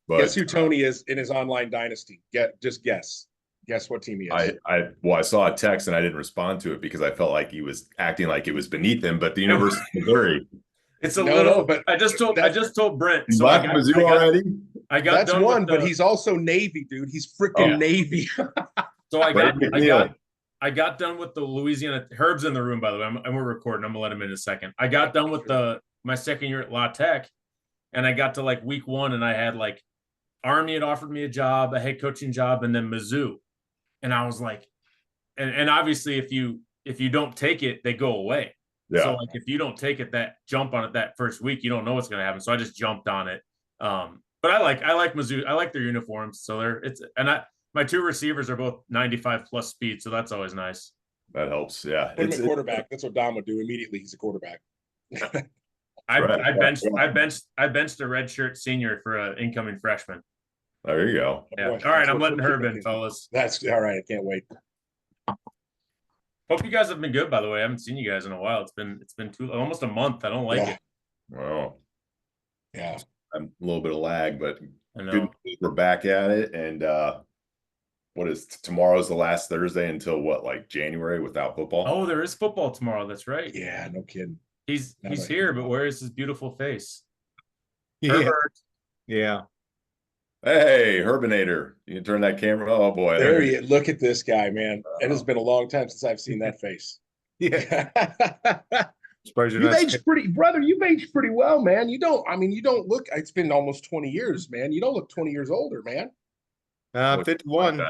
Guess But who Tony is in his online dynasty? Just guess. Guess what team he is. I saw a text and I didn't respond to it because I felt like he was acting like it was beneath him. But the I- University of Missouri, It's a No, little. but I that's just told Brent. you So left Mizzou already. I got that's done with one, but he's also Navy, dude. He's freaking Oh, Navy. so Brady McNeil. I got done with the Louisiana. Herb's in the room, by the way. And we're recording. I'm gonna let him in a second. I got done with my second year at La Tech, and I got to like week 1, and I had like Army had offered me a job, a head coaching job, and then Mizzou, and I was like, and obviously if you don't take it, they go away. So Yeah, like if you don't take it, that jump on it that first week, you don't know what's gonna happen. So I just jumped on it. But I like Mizzou. I like their uniforms. So my two receivers are both 95 plus speed, so that's always nice. that helps. Yeah, Put him at quarterback. That's what Dom would do immediately. He's a quarterback. right. I benched a redshirt senior for an incoming freshman. There you go. Yeah. Boy, All right, I'm what letting Herb in, fellas. That's all right. I can't wait. Hope you guys have been good, by the way. I haven't seen you guys in a while. It's been almost a month. I don't like it. Well, Yeah. I'm a little bit of lag, but I know. good news, we're back at it. And what is tomorrow's the last Thursday until what, like January without football? Oh, there is football tomorrow. That's right. Yeah, no kidding. He's here, but where is his beautiful face? Yeah. Herbert. Yeah. Hey, Herbinator. You can turn that camera. Oh boy. There he is. Look at this guy, man. It has been a long time since I've seen that face. Yeah. You've aged pretty, brother. You've aged pretty well, man. You don't look, it's been almost 20 years, man. You don't look 20 years older, man. 51.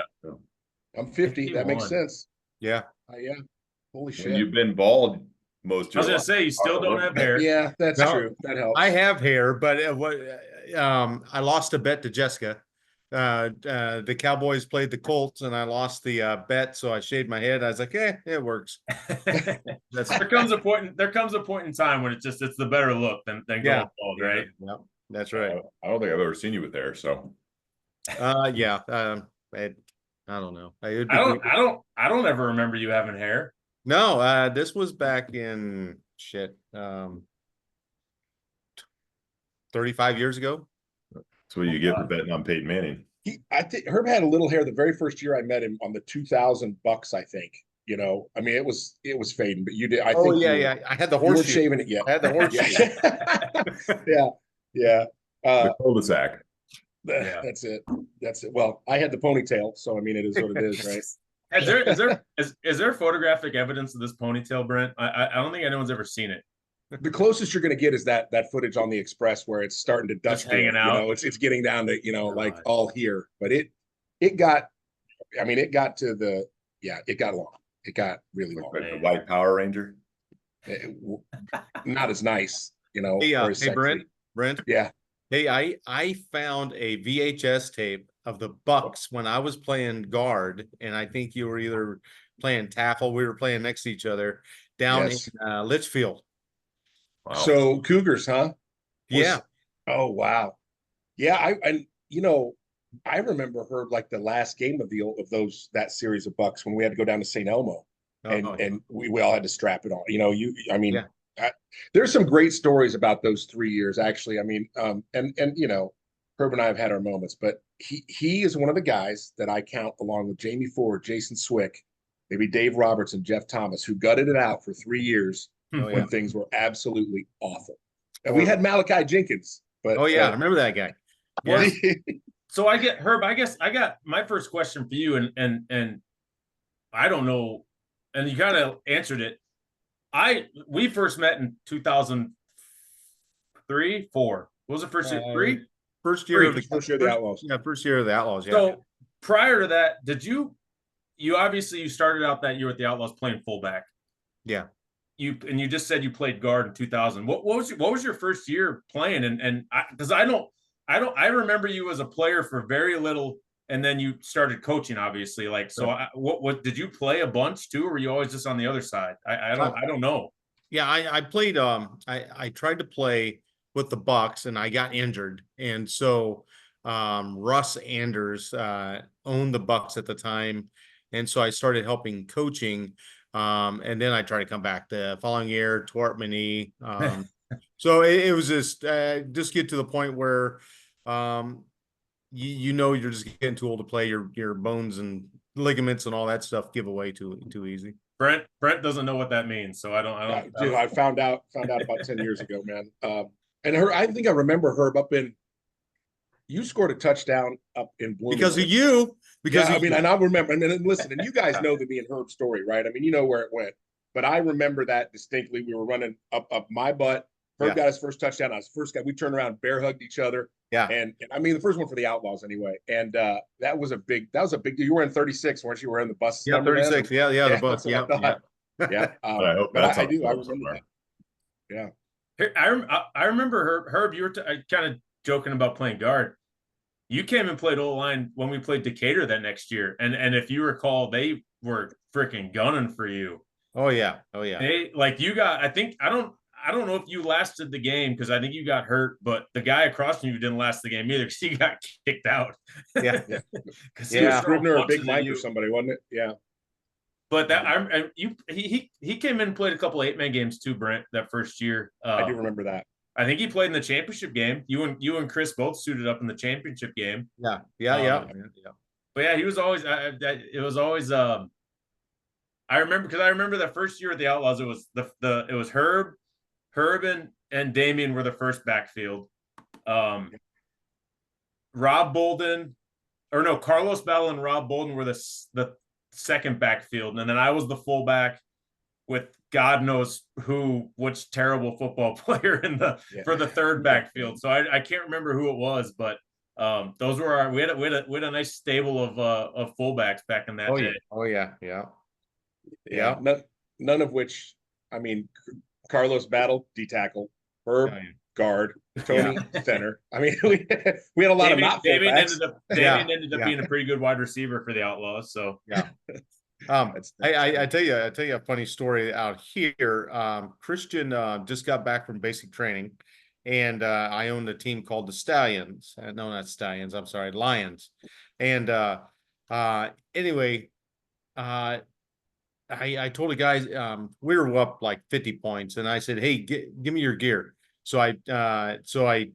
I'm 50. That makes 51. sense. Yeah. Yeah. Holy When shit. you've been bald most of I was your gonna say you still don't have hair. Yeah, that's No, true. That helps. I have hair, but I lost a bet to Jessica. The Cowboys played the Colts, and I lost the bet, so I shaved my head. I was like, it works. There comes a point in time when it's the better look than going bald, right? Yeah, that's right. I don't think I've ever seen you with hair. So yeah. I don't know. I don't ever remember you having hair. No, this was back in 35 years ago. that's what you get for betting on Peyton Manning. I think Herb had a little hair the very first year I met him on the 2000 Bucks, I think. I mean, it was fading, but you did. I think yeah. I had the you weren't horseshoe. shaving it yet. I had the horseshoe. Yeah. The cul-de-sac. That's it. Well, I had the ponytail, so I mean, it is what it is, right? Is there photographic evidence of this ponytail, Brent? I don't think anyone's ever seen it. The closest you're going to get is that footage on the Express where it's starting to dust, hanging out. It's getting down to like all here, but it got long. It got really long. Like the White Power Ranger. Not as nice, Hey, Brent. Yeah. Hey, I found a VHS tape of the Bucks when I was playing guard, and I think you were either playing tackle. We were playing next to each other down in Litchfield. Wow. So Cougars, huh? Yeah. Oh wow. Yeah, I remember her like the last game of that series of Bucks when we had to go down to St. Elmo, and we all had to strap it on. There's some great stories about those 3 years, actually. I mean, Herb and I have had our moments, but he is one of the guys that I count along with Jamie Ford, Jason Swick, maybe Dave Roberts and Jeff Thomas, who gutted it out for 3 years when things were absolutely awful. And we had Malachi Jenkins, but I remember that guy. Yeah. So I get Herb. I guess I got my first question for you, and I don't know, and you kind of answered it. We first met in 2003, 4. What was it? First year, 3? First year of the Outlaws. Yeah, first year of the Outlaws. Yeah. So prior to that, did you obviously started out that year with the Outlaws playing fullback? Yeah. You just said you played guard in 2000. What was your first year playing? And I remember you as a player for very little, and then you started coaching, obviously. Like, so what did you play a bunch too, or were you always just on the other side? I don't know. Yeah, I played. I tried to play with the Bucks, and I got injured, and so Russ Anders owned the Bucks at the time, and so I started helping coaching. And then I tried to come back the following year, tore up my knee. So it was just get to the point where you know you're just getting too old to play. Your bones and ligaments and all that stuff give away too easy. Brent doesn't know what that means, so I don't. Dude, I found out about 10 years ago, man. And I think I remember Herb you scored a touchdown up in Bloomington. Because of you. Because I mean, and I remember, and then listen, and you guys know the me and Herb story, right? I mean, you know where it went, but I remember that distinctly. We were running up my butt. Herb got his first touchdown. I was the first guy. We turned around, bear hugged each other. Yeah. And I mean, the first one for the Outlaws anyway. And that was a big deal. You were in 36, weren't you? Were in the bus. Yeah, 36. Yeah, the bus. Yeah. Yeah. I hope but that's I do. I remember somewhere. that. Yeah. I remember Herb. You were kind of joking about playing guard. You came and played O-line when we played Decatur that next year, and if you recall, they were freaking gunning for you. Oh yeah. They you got. I don't know if you lasted the game because I think you got hurt, but the guy across from you didn't last the game either because he got kicked out. Yeah. Scribner or Big Mike or somebody, wasn't it? Yeah. But he came in and played a couple 8-man games too, Brent, that first year. I do remember that. I think he played in the championship game. You and Chris both suited up in the championship game. Yeah. But yeah, he was always. It was always. I remember that first year at the Outlaws. It was it was Herb and Damien were the first backfield. Rob Bolden, or no, Carlos Battle and Rob Bolden were the second backfield, and then I was the fullback with God knows which terrible football player for the third backfield. So I can't remember who it was, but those were we had a nice stable of fullbacks back in that day. Oh yeah. None of which, I mean, Carlos Battle, D-tackle, Herb, guard, Tony, center. I mean, we had a lot of not Damien ended up being a pretty good wide receiver for the Outlaws. So yeah. I tell you a funny story out here. Christian just got back from basic training, and I owned a team called the Stallions. No, not Stallions. I'm sorry, Lions. And anyway, I told the guys we were up like 50 points, and I said, "Hey, give me your gear." So I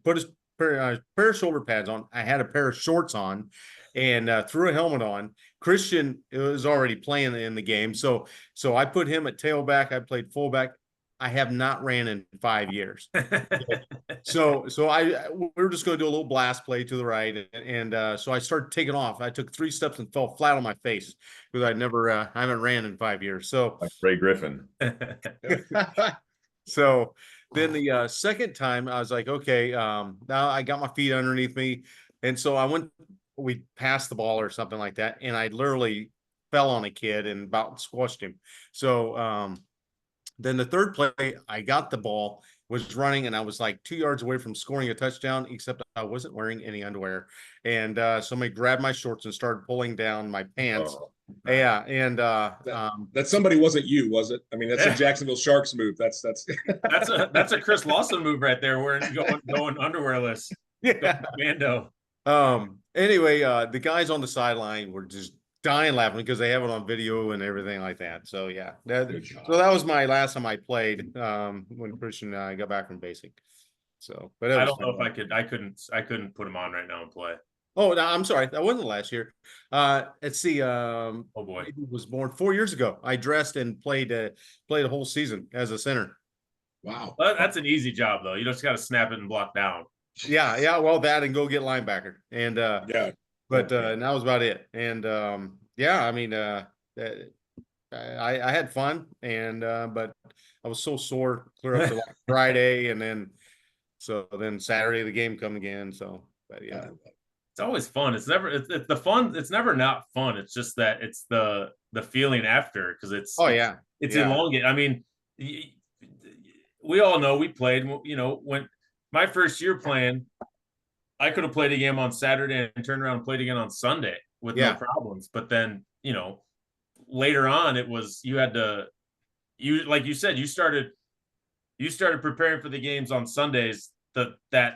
put a pair of shoulder pads on. I had a pair of shorts on, and threw a helmet on. Christian was already playing in the game, so I put him at tailback. I played fullback. I have not ran in 5 years. So we were just going to do a little blast play to the right, and so I started taking off. I took 3 steps and fell flat on my face because I haven't ran in 5 years. So like Ray Griffin. So then the second time I was like, okay, now I got my feet underneath me, and so we passed the ball or something like that, and I literally fell on a kid and about squashed him. So then the third play, I got the ball, was running, and I was like 2 yards away from scoring a touchdown, except I wasn't wearing any underwear. And somebody grabbed my shorts and started pulling down my pants. Oh. Yeah, and that somebody wasn't you, was it? I mean, that's a Jacksonville Sharks move. That's that's a Chris Lawson move right there. We're going underwearless. Yeah. Commando. Anyway, the guys on the sideline were just dying laughing because they have it on video and everything like that. So yeah, that was my last time I played when Christian and I got back from basic. So, but I don't know if I couldn't put him on right now and play. Oh, no, I'm sorry, that wasn't last year. Let's see. Oh boy, he was born 4 years ago. I dressed and played a whole season as a center. Wow, well, that's an easy job though. You just got to snap it and block down. Yeah. Well, that and go get linebacker. And but that was about it. And I mean, I had fun, and but I was so sore clear up to like Friday, and then Saturday the game come again. So, but yeah. It's always fun. It's the fun. It's never not fun. It's just that it's the feeling after, because it's elongated. I mean, we all know we played. You know, when my first year playing, I could have played a game on Saturday and turned around and played again on Sunday with no problems. But then, you know, later on, it was like you said, you started preparing for the games on Sundays that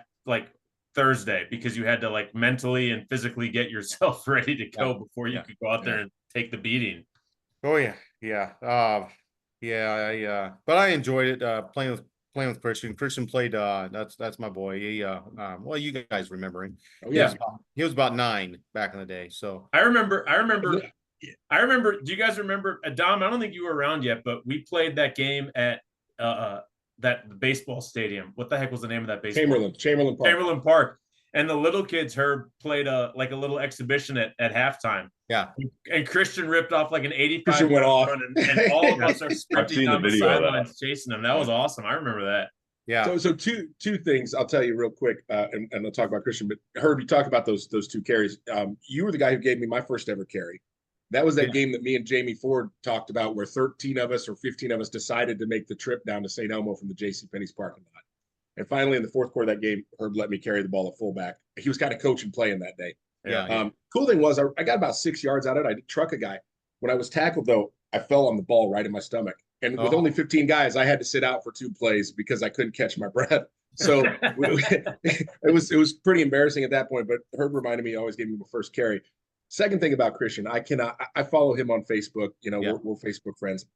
Thursday, because you had to like mentally and physically get yourself ready to go before you could go out there and take the beating. Oh yeah. But I enjoyed it playing with playing with Christian. Christian played. That's my boy. He well, you guys remember him. Oh Yeah. He was about 9 back in the day. So I remember. Do you guys remember, Dom? I don't think you were around yet, but we played that game at that baseball stadium. What the heck was the name of that baseball? Chamberlain Park. Chamberlain Park. And the little kids, Herb, played a little exhibition at halftime. Yeah. And Christian ripped off like an 85 Christian went off. run, and all of us are sprinting down the sidelines chasing him. That was awesome. I remember that. Yeah. So two things I'll tell you real quick, and I'll talk about Christian. But Herb, you talk about those 2 carries. You were the guy who gave me my first ever carry. That was that game that me and Jamie Ford talked about, where 13 of us or 15 of us decided to make the trip down to St. Elmo from the JCPenney's parking lot. And finally, in the 4th quarter of that game, Herb let me carry the ball at fullback. He was kind of coaching playing that day. Yeah. Cool thing was I got about 6 yards out of it. I did truck a guy. When I was tackled, though, I fell on the ball right in my stomach. And with only 15 guys, I had to sit out for 2 plays because I couldn't catch my breath. So it was pretty embarrassing at that point. But Herb reminded me, he always gave me my first carry. Second thing about Christian, I follow him on Facebook. You know, we're Facebook friends.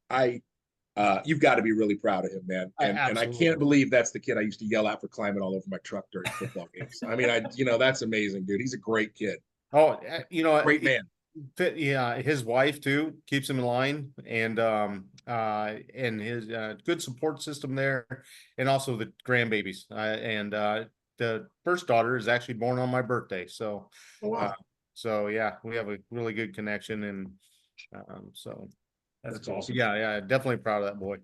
You've got to be really proud of him, man. And I can't believe that's the kid I used to yell at for climbing all over my truck during football games. I mean, that's amazing, dude. He's a great kid. Oh, Great man. Yeah, his wife too keeps him in line, and his good support system there, and also the grandbabies. And the first daughter is actually born on my birthday, so so yeah, we have a really good connection, and so That's awesome. Yeah, definitely proud of that boy.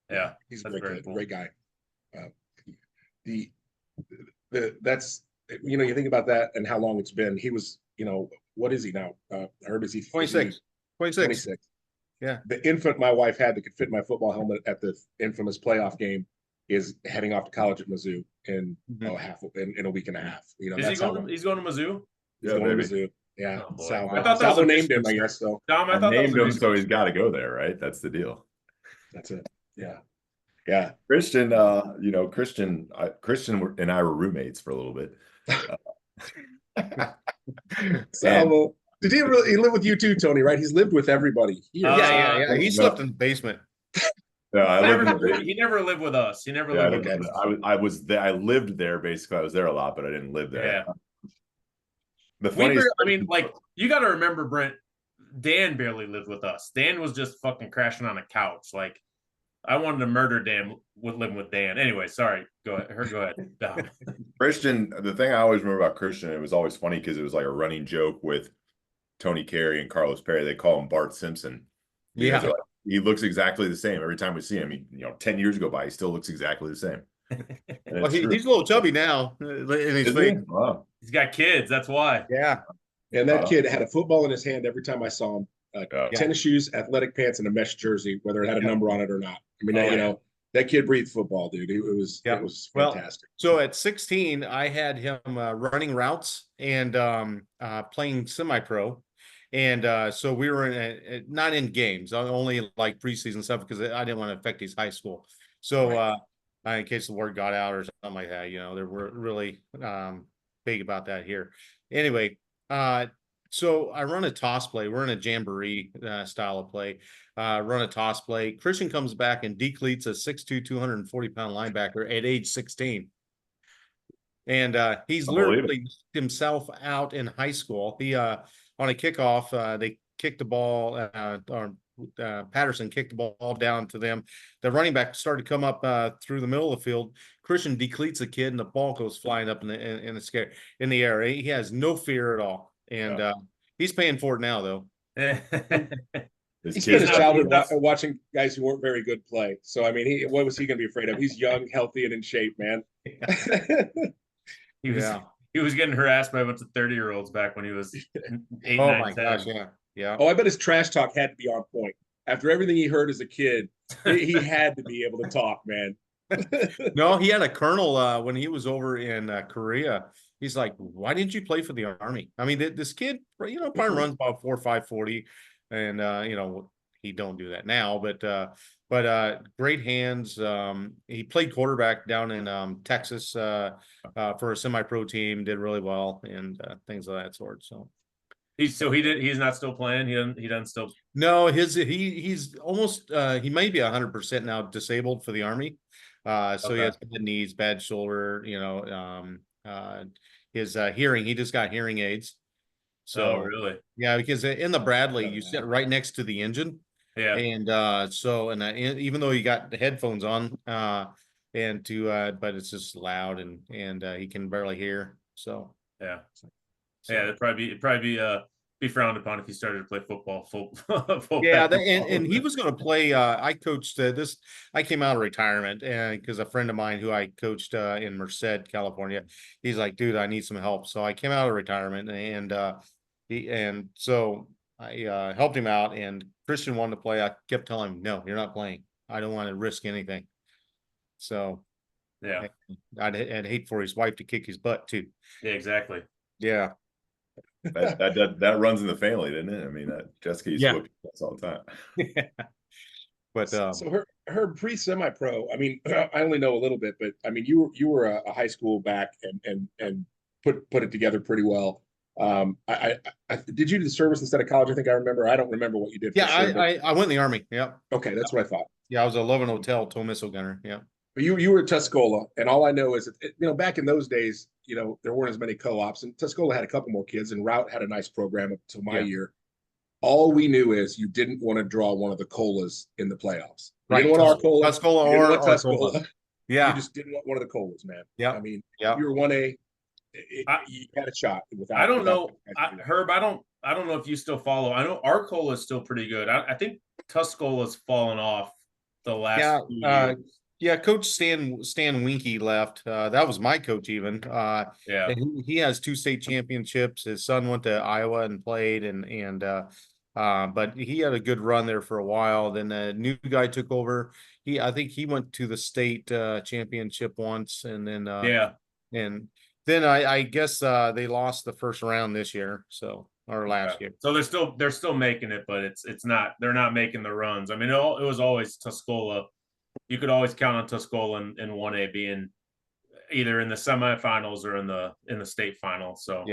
Yeah, he's a great kid, great guy. That's you think about that and how long it's been. He was, what is he now? Herb, is he 26? 26. Yeah. The infant my wife had that could fit my football helmet at the infamous playoff game is heading off to college at Mizzou in a week and a half. He's going to Mizzou? He's going to Mizzou. Yeah. Oh, Salvo. I thought that was named him, I guess, though. Dom, I thought named him, so he's got to go there, right? That's the deal. That's it. Yeah. Yeah. Christian, Christian and I were roommates for a little bit. Salvo. Did he live with you too, Tony, right? He's lived with everybody. Yeah. He slept in the basement. Yeah, he never lived with us. He never lived with us. I was there. I lived there basically. I was there a lot, but I didn't live there. Yeah. The You got to remember, Brent. Dan barely lived with us. Dan was just fucking crashing on a couch. Like, I wanted to murder Dan with living with Dan. Anyway, sorry. Go ahead. Christian. The thing I always remember about Christian, it was always funny because it was like a running joke with Tony Carey and Carlos Perry. They call him Bart Simpson. Yeah. He looks exactly the same every time we see him. 10 years go by, he still looks exactly the same. Well, he's a little chubby now in his face. Wow. He's got kids. That's why. Yeah. And that kid had a football in his hand every time I saw him. Tennis shoes, athletic pants, and a mesh jersey, whether it had a number on it or not. I mean, that kid breathed football, dude. It was fantastic. So at 16, I had him running routes and playing semi-pro. And so we were not in games, only like preseason stuff because I didn't want to affect his high school. So in case the word got out or something like that, they were really big about that here. Anyway, so I run a toss play. We're in a jamboree style of play. Run a toss play. Christian comes back and decleats a 6'2", 240-pound linebacker at age 16. And he's literally himself out in high school. He on a kickoff, they kicked the ball, Patterson kicked the ball down to them. The running back started to come up through the middle of the field. Christian decleats the kid, and the ball goes flying up in the air. He has no fear at all, and he's paying for it now, though. He spent his childhood watching guys who weren't very good play. So I mean, what was he going to be afraid of? He's young, healthy, and in shape, man. He was getting harassed by a bunch of 30-year-olds back when he was 8, oh 9, my 10. gosh, yeah. Oh, I bet his trash talk had to be on point. After everything he heard as a kid, he had to be able to talk, man. No, he had a colonel when he was over in Korea. He's like, "Why didn't you play for the Army?" I mean, this kid, probably runs about 4.5 40, and he don't do that now, but great hands. He played quarterback down in Texas for a semi-pro team, did really well, and things of that sort. So he's not still playing. He doesn't still. No, he's almost he may be 100% now disabled for the Army. So he has bad knees, bad shoulder, his hearing, he just got hearing aids. So really? yeah, because in the Bradley, you sit right next to the engine. Yeah. And even though you got the headphones on, but it's just loud and he can barely hear. So yeah. It'd probably be frowned upon if he started to play football full yeah, and he was going to play. I coached this. I came out of retirement, and because a friend of mine who I coached in Merced, California, he's like, dude, I need some help. So I came out of retirement, and so I helped him out. And Christian wanted to play. I kept telling him, no, you're not playing. I don't want to risk anything. So yeah, I'd hate for his wife to kick his butt too. Yeah, exactly. Yeah. That runs in the family, didn't it? I mean, that Jessica used to whip us all the time. Yeah. But so her pre-semi-pro, I mean, I only know a little bit, but I mean, you were a high school back and put it together pretty well. I did you do the service instead of college? I think I remember. I don't remember what you did. Yeah, sure, I went in the Army. Yeah. Okay, that's what I thought. Yeah, I was a Loving Hotel tow missile gunner. Yeah. But you were at Tuscola, and all I know is that, back in those days, there weren't as many co-ops, and Tuscola had a couple more kids, and Route had a nice program up to my year. All we knew is you didn't want to draw one of the colas in the playoffs. You didn't want our cola. Tuscola or Tuscola. Yeah. You just didn't want one of the colas, man. Yeah. I mean, if you were 1A, you had a shot. I don't know, Herb. I don't know if you still follow. I know our cola is still pretty good. I think Tuscola's fallen off the last few years. Yeah, Coach Stan Winky left. That was my coach even. And he has 2 state championships. His son went to Iowa and played, but he had a good run there for a while. Then a new guy took over. I think he went to the state championship once, and then and then I guess they lost the first round this year, or last year. So they're still making it, but it's not. They're not making the runs. I mean, it was always Tuscola. You could always count on Tuscola in 1A being either in the semifinals or in the state final. So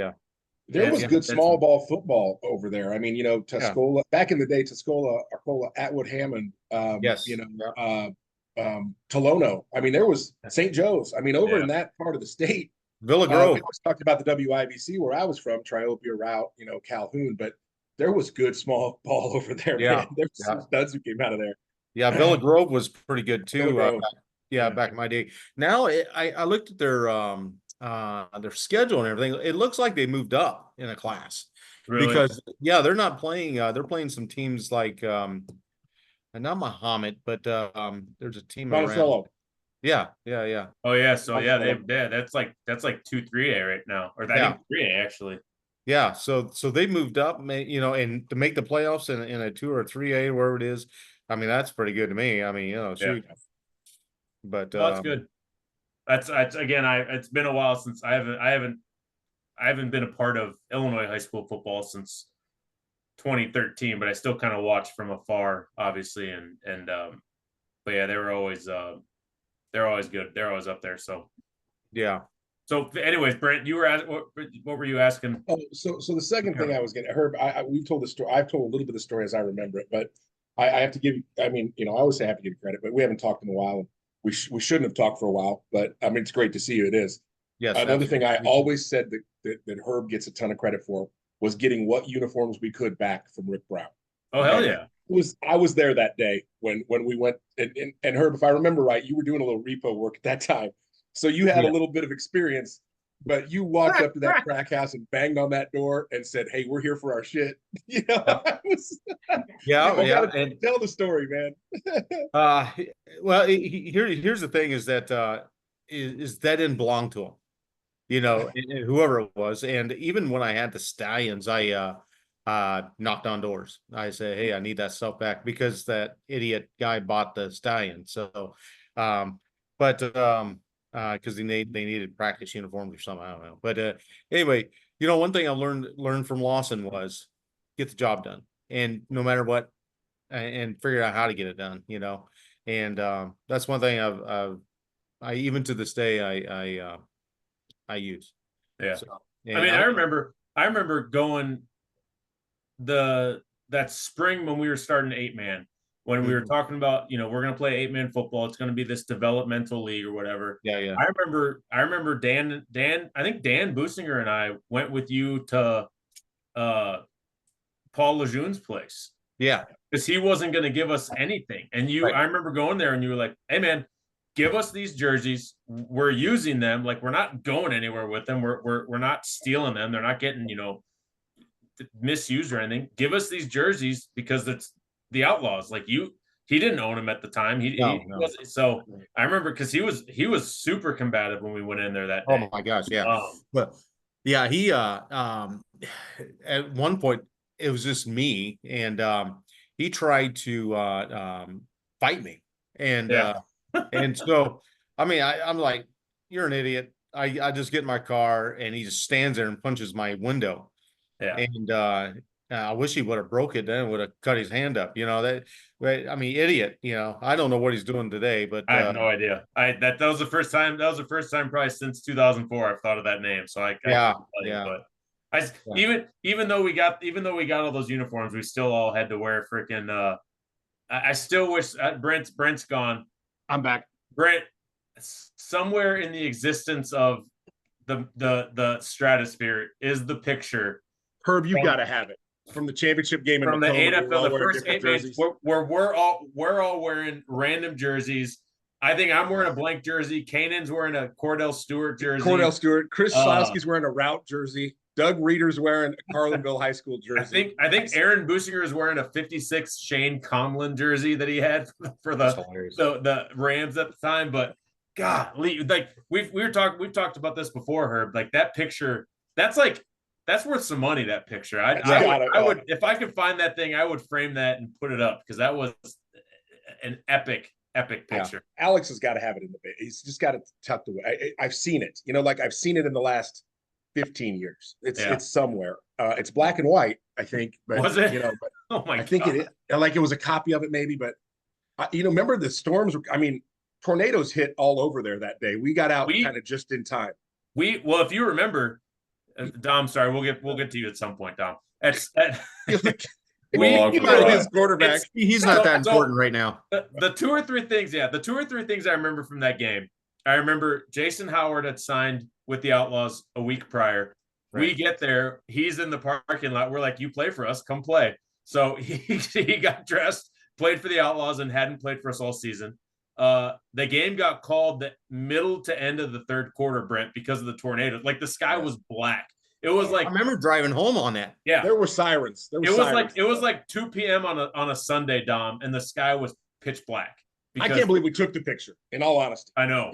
there was good small ball football over there. I mean, Tuscola back in the day, Tuscola, Arcola, Atwood, Hammond, Tolono. I mean, there was St. Joe's. I mean, over in that part of the state, Villa Grove. We always talked about the WIBC where I was from, Triopia Route, Calhoun, but there was good small ball over there. Yeah, man. There were some studs who came out of there. Yeah, Villa Grove was pretty good too. Back in my day. Now I looked at their schedule and everything. It looks like they moved up in a class. Really? Because they're not playing. They're playing some teams like not Muhammad, but there's a team Monticello. around. Yeah. Oh yeah, so that's like 2-3A right now, or that 3A actually. Yeah, so they moved up, and to make the playoffs in a 2 or 3A, wherever it is. I mean, that's pretty good to me. I mean, shoot. But that's good. That's again. It's been a while since I haven't been a part of Illinois high school football since 2013, but I still kind of watch from afar, obviously. But yeah, they're always good. They're always up there. So yeah. So, anyways, Brent, you were what were you asking? Oh, so the second thing I was getting, Herb, we've told the story. I've told a little bit of the story as I remember it, but I have to give. I mean, I always say I have to give you credit, but we haven't talked in a while. We shouldn't have talked for a while, but I mean, it's great to see you. It is. Yes. Another thing I always said that Herb gets a ton of credit for was getting what uniforms we could back from Rick Brown. Oh, hell yeah. I was there that day when we went and Herb, if I remember right, you were doing a little repo work at that time. So you had a little bit of experience, but you walked up to that crack house and banged on that door and said, "Hey, we're here for our shit." And tell the story, man. Well, here's the thing: is that is that didn't belong to him, whoever it was. And even when I had the Stallions, I knocked on doors. I say, "Hey, I need that stuff back," because that idiot guy bought the Stallion. So, because they needed practice uniforms or something. I don't know. But anyway, one thing I learned from Lawson was get the job done, and no matter what, and figure out how to get it done. And that's one thing I even to this day I use. Yeah. So, I mean, I remember going that spring when we were starting 8-man. when we were talking about, we're going to play 8-man football. It's going to be this developmental league or whatever. Yeah. I remember Dan, I think Dan Businger and I went with you to Paul Lejeune's place. Yeah. Because he wasn't going to give us anything. And I remember going there and you were like, hey man, give us these jerseys. We're using them. Like, we're not going anywhere with them. We're not stealing them. They're not getting, misused or anything. Give us these jerseys because it's the Outlaws. Like, he didn't own them at the time. He wasn't. So I remember because he was super combative when we went in there that day. Oh my gosh, yeah. But yeah, he at one point it was just me, and he tried to fight me, and and so I mean I'm like, you're an idiot. I just get in my car and he just stands there and punches my window. Yeah. And I wish he would have broke it, then would have cut his hand up. I mean, idiot. I don't know what he's doing today, but I have no idea. That was the first time. That was the first time probably since 2004 I've thought of that name. So even though we got all those uniforms, we still all had to wear freaking. I still wish Brent's gone. I'm back. Brent, somewhere in the existence of the stratosphere is the picture. Herb, you got to have it from the championship game from the AFL, the first 8 games, where we're all wearing random jerseys. I think I'm wearing a blank jersey. Kanan's wearing a Cordell Stewart jersey. Chris Slowski's wearing a route jersey. Doug Reeder's wearing a Carlinville High School jersey. I think Aaron Businger is wearing a 56 Shane Conlon jersey that he had for the Rams at the time. But God, like we've talked about this before, Herb. Like, that picture, that's worth some money. That picture, I would if I could find that thing, I would frame that and put it up because that was an epic picture. Alex has got to have it in the base. He's just got it tucked away. I've seen it. I've seen it in the last 15 years. It's somewhere. It's black and white, I think. But was it? But oh my I think God. it is. Like, it was a copy of it, maybe. But remember the storms? I mean, tornadoes hit all over there that day. We got out kind of just in time. If you remember. Dom, sorry, we'll get to you at some point, Dom. His quarterback. He's not that important right now. The two or three things I remember from that game. I remember Jason Howard had signed with the Outlaws a week prior. Right. We get there, he's in the parking lot. We're like, you play for us, come play. So he got dressed, played for the Outlaws, and hadn't played for us all season. The game got called the middle to end of the third quarter, Brent, because of the tornado. Like, the sky was black. It was like, I remember driving home on that. Yeah, there were sirens. It was like 2 p.m. on a Sunday, Dom, and the sky was pitch black. I can't believe we took the picture. In all honesty, I know.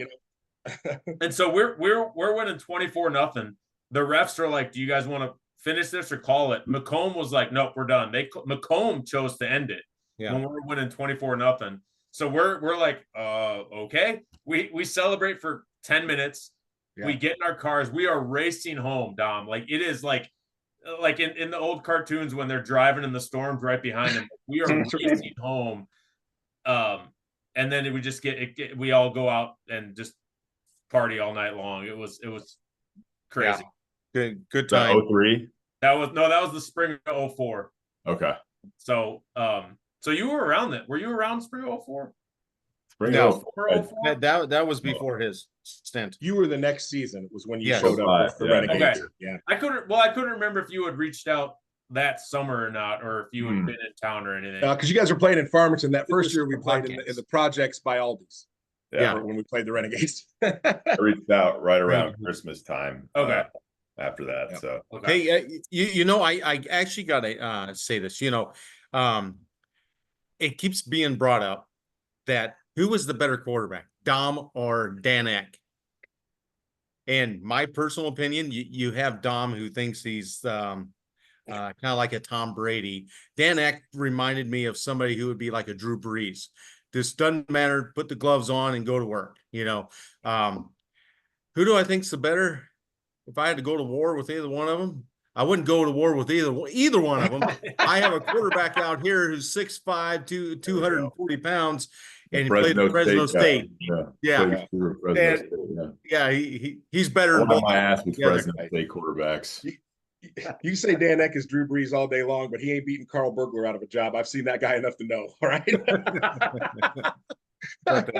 And so we're winning 24-0. The refs are like, "Do you guys want to finish this or call it?" Macomb was like, "Nope, we're done." Macomb chose to end it when we're winning 24-0. So we're like, okay. We celebrate for 10 minutes. Yeah. We get in our cars. We are racing home, Dom. Like, it is like in the old cartoons when they're driving and the storm's right behind them. We are racing home. And then we just we all go out and just party all night long. It was crazy. Yeah. Good time. 03? That was the spring of 04. Okay. So so you were around that. Were you around spring of 04? No, that was before his stint. You were the next season. It was when you showed up with the Renegades. Okay. Yeah. I couldn't remember if you had reached out that summer or not, or if you had been in town or anything. Because you guys were playing in Farmington that first year. We played in the projects by Aldi's. Yeah, when we played the Renegades. I reached out right around Christmas time. Okay. After that, so okay. Hey, I actually gotta say this. It keeps being brought up that who was the better quarterback, Dom or Dan Eck? And my personal opinion, you have Dom, who thinks he's kind of like a Tom Brady. Dan Eck reminded me of somebody who would be like a Drew Brees. This doesn't matter. Put the gloves on and go to work. Who do I think's the better? If I had to go to war with either one of them, I wouldn't go to war with either one of them. I have a quarterback out here who's 6'5", 240 pounds, and he played at Fresno State. Yeah. He's better. One of my ass with Fresno State quarterbacks. You say Dan Eck is Drew Brees all day long, but he ain't beating Carl Burglar out of a job. I've seen that guy enough to know. All right. But,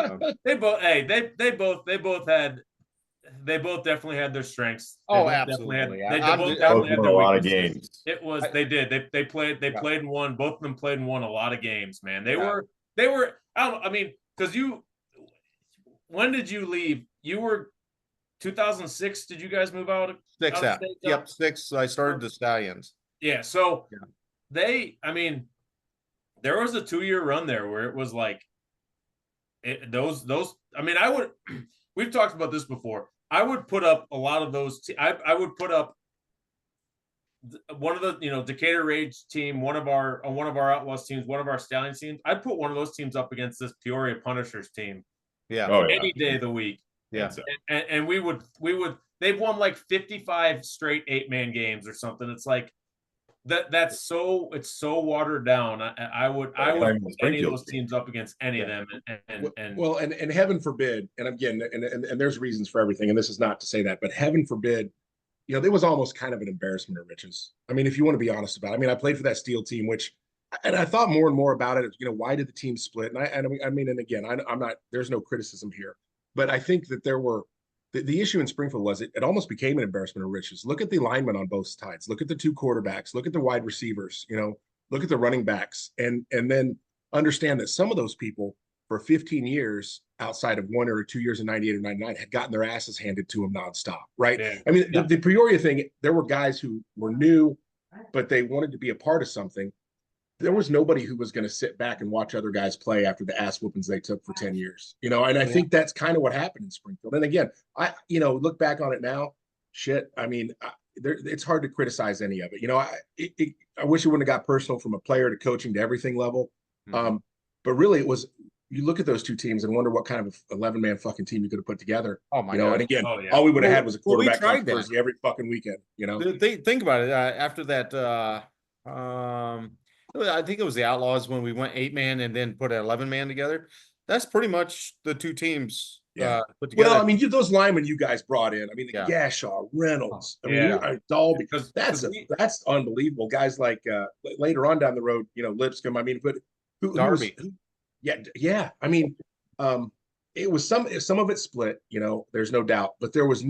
they both definitely had their strengths. Oh, They absolutely. both Both definitely had won their a lot of weaknesses. games. It was they did. They played Yeah. and won. Both of them played and won a lot of games, man. They Yeah. were I mean, because when did you leave? You were 2006. Did you guys move out? 6 out of state? Yep, 6. I started the Stallions. Yeah. So Yeah. I mean, there was a 2-year run there where it was like those. I mean, we've talked about this before. I would put up a lot of those. I would put up one of the Decatur Rage team, one of our Outlaws teams, one of our Stallions teams. I'd put one of those teams up against this Peoria Punishers team. Yeah. Oh, yeah. Any day of the week. Yeah. And we would they've won like 55 straight 8-man games or something. It's like it's so watered down. I would put any of those teams up against any of them and heaven forbid, and again, and there's reasons for everything, and this is not to say that, but heaven forbid, there was almost kind of an embarrassment of riches. I mean, if you want to be honest about it, I mean, I played for that Steel team, and I thought more and more about it. Why did the team split? And I mean, and again, I'm not. There's no criticism here, but I think that there were the issue in Springfield was it almost became an embarrassment of riches. Look at the linemen on both sides. Look at the 2 quarterbacks. Look at the wide receivers. Look at the running backs, and then understand that some of those people for 15 years outside of 1 or 2 years in 98 or 99 had gotten their asses handed to them nonstop. Right. Yeah. I mean, the Peoria thing, there were guys who were new, but they wanted to be a part of something. There was nobody who was going to sit back and watch other guys play after the ass whoopings they took for 10 years, and I think that's kind of what happened in Springfield. And again, I look back on it now, shit. I mean, it's hard to criticize any of it. I wish it wouldn't have got personal from a player to coaching to everything level. Mm-hmm. But really it was, you look at those 2 teams and wonder what kind of 11-man fucking team you could have put together. Oh my God. And again, all we would have had was a quarterback controversy every fucking weekend, Think about it. After that, I think it was the Outlaws when we went 8-man and then put an 11-man together. That's pretty much the 2 teams put together. Well, I mean, those linemen you guys brought in. I mean, Gashaw, Reynolds. I mean, Dalby. That's unbelievable. Guys like later on down the road, Lipscomb. I mean, but Darby. Yeah. I mean, it was some of it split. There's no doubt, but there was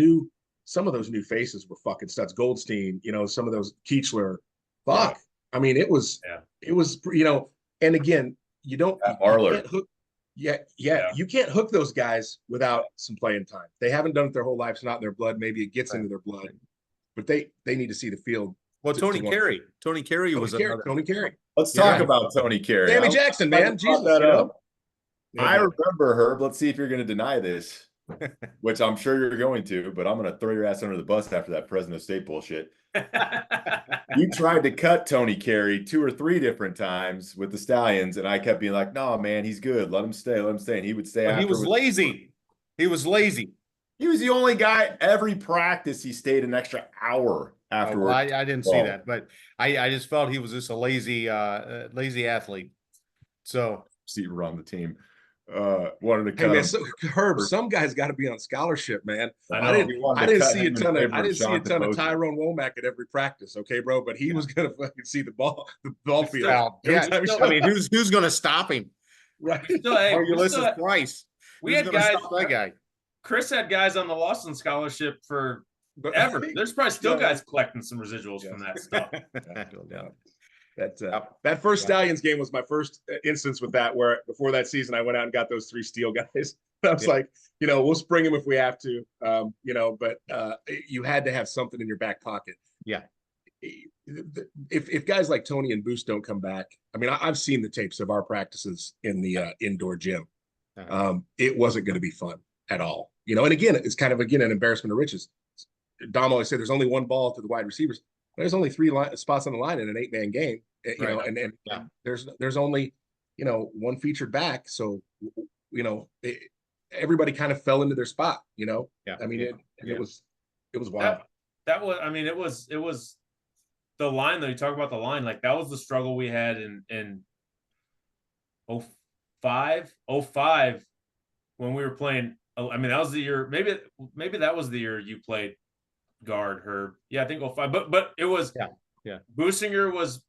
some of those new faces were fucking studs. Goldstein. Some of those Keechler. Fuck. Yeah. I mean, it was, and again, you can't hook. You can't hook those guys without some playing time. They haven't done it their whole life. It's not in their blood. Maybe it gets into their blood, but they need to see the field. Well, Tony Carey was another. Tony Carey. Let's talk about Tony Carey. Sammy Jackson, man. Jesus, I remember, Herb. Let's see if you're going to deny this, which I'm sure you're going to, but I'm going to throw your ass under the bus after that Fresno State bullshit. You tried to cut Tony Carey 2 or 3 different times with the Stallions, and I kept being like, "No, man, he's good. Let him stay. Let him stay." And he would stay. But he was lazy. He was lazy. He was the only guy. Every practice, he stayed an extra hour afterwards. I didn't see that, but I just felt he was just a lazy athlete. So receiver on the team. Wanted to cut. Hey man, Herb, some guys got to be on scholarship, man. I didn't see a ton of Tyrone Womack at every practice, okay, bro. But he was gonna fucking see the ball field. I mean, who's gonna stop him? Right. Ulysses Price. We had guys. That guy. Chris had guys on the Lawson scholarship for ever. There's probably still guys collecting some residuals from that stuff. That first Stallions game was my first instance with that, where before that season I went out and got those 3 Steel guys. I was like, we'll spring them if we have to, but you had to have something in your back pocket. Yeah. If guys like Tony and Boost don't come back, I mean, I've seen the tapes of our practices in the indoor gym. It wasn't going to be fun at all, and again, it's kind of, an embarrassment of riches. Dom always said there's only 1 ball to the wide receivers. There's only 3 spots on the line in an 8-man game, and there's only, 1 featured back. So, everybody kind of fell into their spot, I mean, it was wild. That was, I mean, it was the line though. You talk about the line, like that was the struggle we had in 05 when we were playing. I mean, that was the year, maybe that was the year you played guard, Herb. Yeah, I think 05. But it was Businger was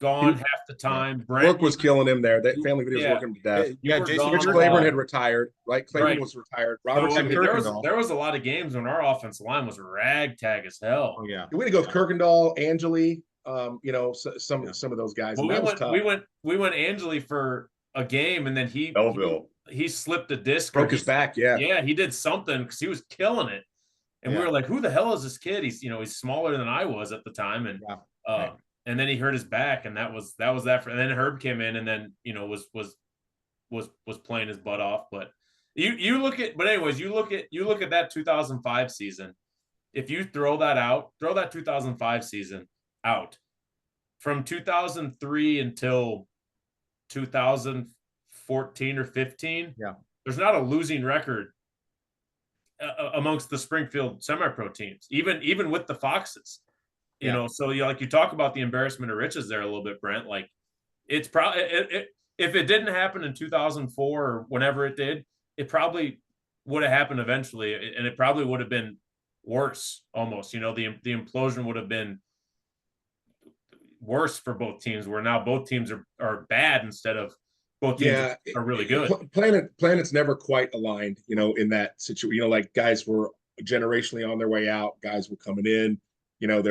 gone half the time. Brent, work was killing him there. That family video was working him to death. Jason Rich Claiborne had retired, right? Claiborne was retired. Robertson. So, there was a lot of games when our offensive line was ragtag as hell. Oh, yeah. We had to go with Kirkendall, Angeli, some of those guys. Well, and that was tough. we went Angeli for a game, and then he slipped a disc, broke his back. Yeah, he did something because he was killing it, and we were like, "Who the hell is this kid?" He's smaller than I was at the time, and and then he hurt his back, and that was that. And then Herb came in, and then was playing his butt off. But you look at that 2005 season. If you throw that 2005 season out, from 2003 until 2014 or 15, there's not a losing record amongst the Springfield semi-pro teams, even with the Foxes. You know, so you talk about the embarrassment of riches there a little bit, Brent. Like, it's probably if it didn't happen in 2004 or whenever it did, it probably would have happened eventually, and it probably would have been worse almost. The implosion would have been worse for both teams, where now both teams are bad instead of both teams are really good. Planets never quite aligned, in that situation. Like, guys were generationally on their way out, guys were coming in. There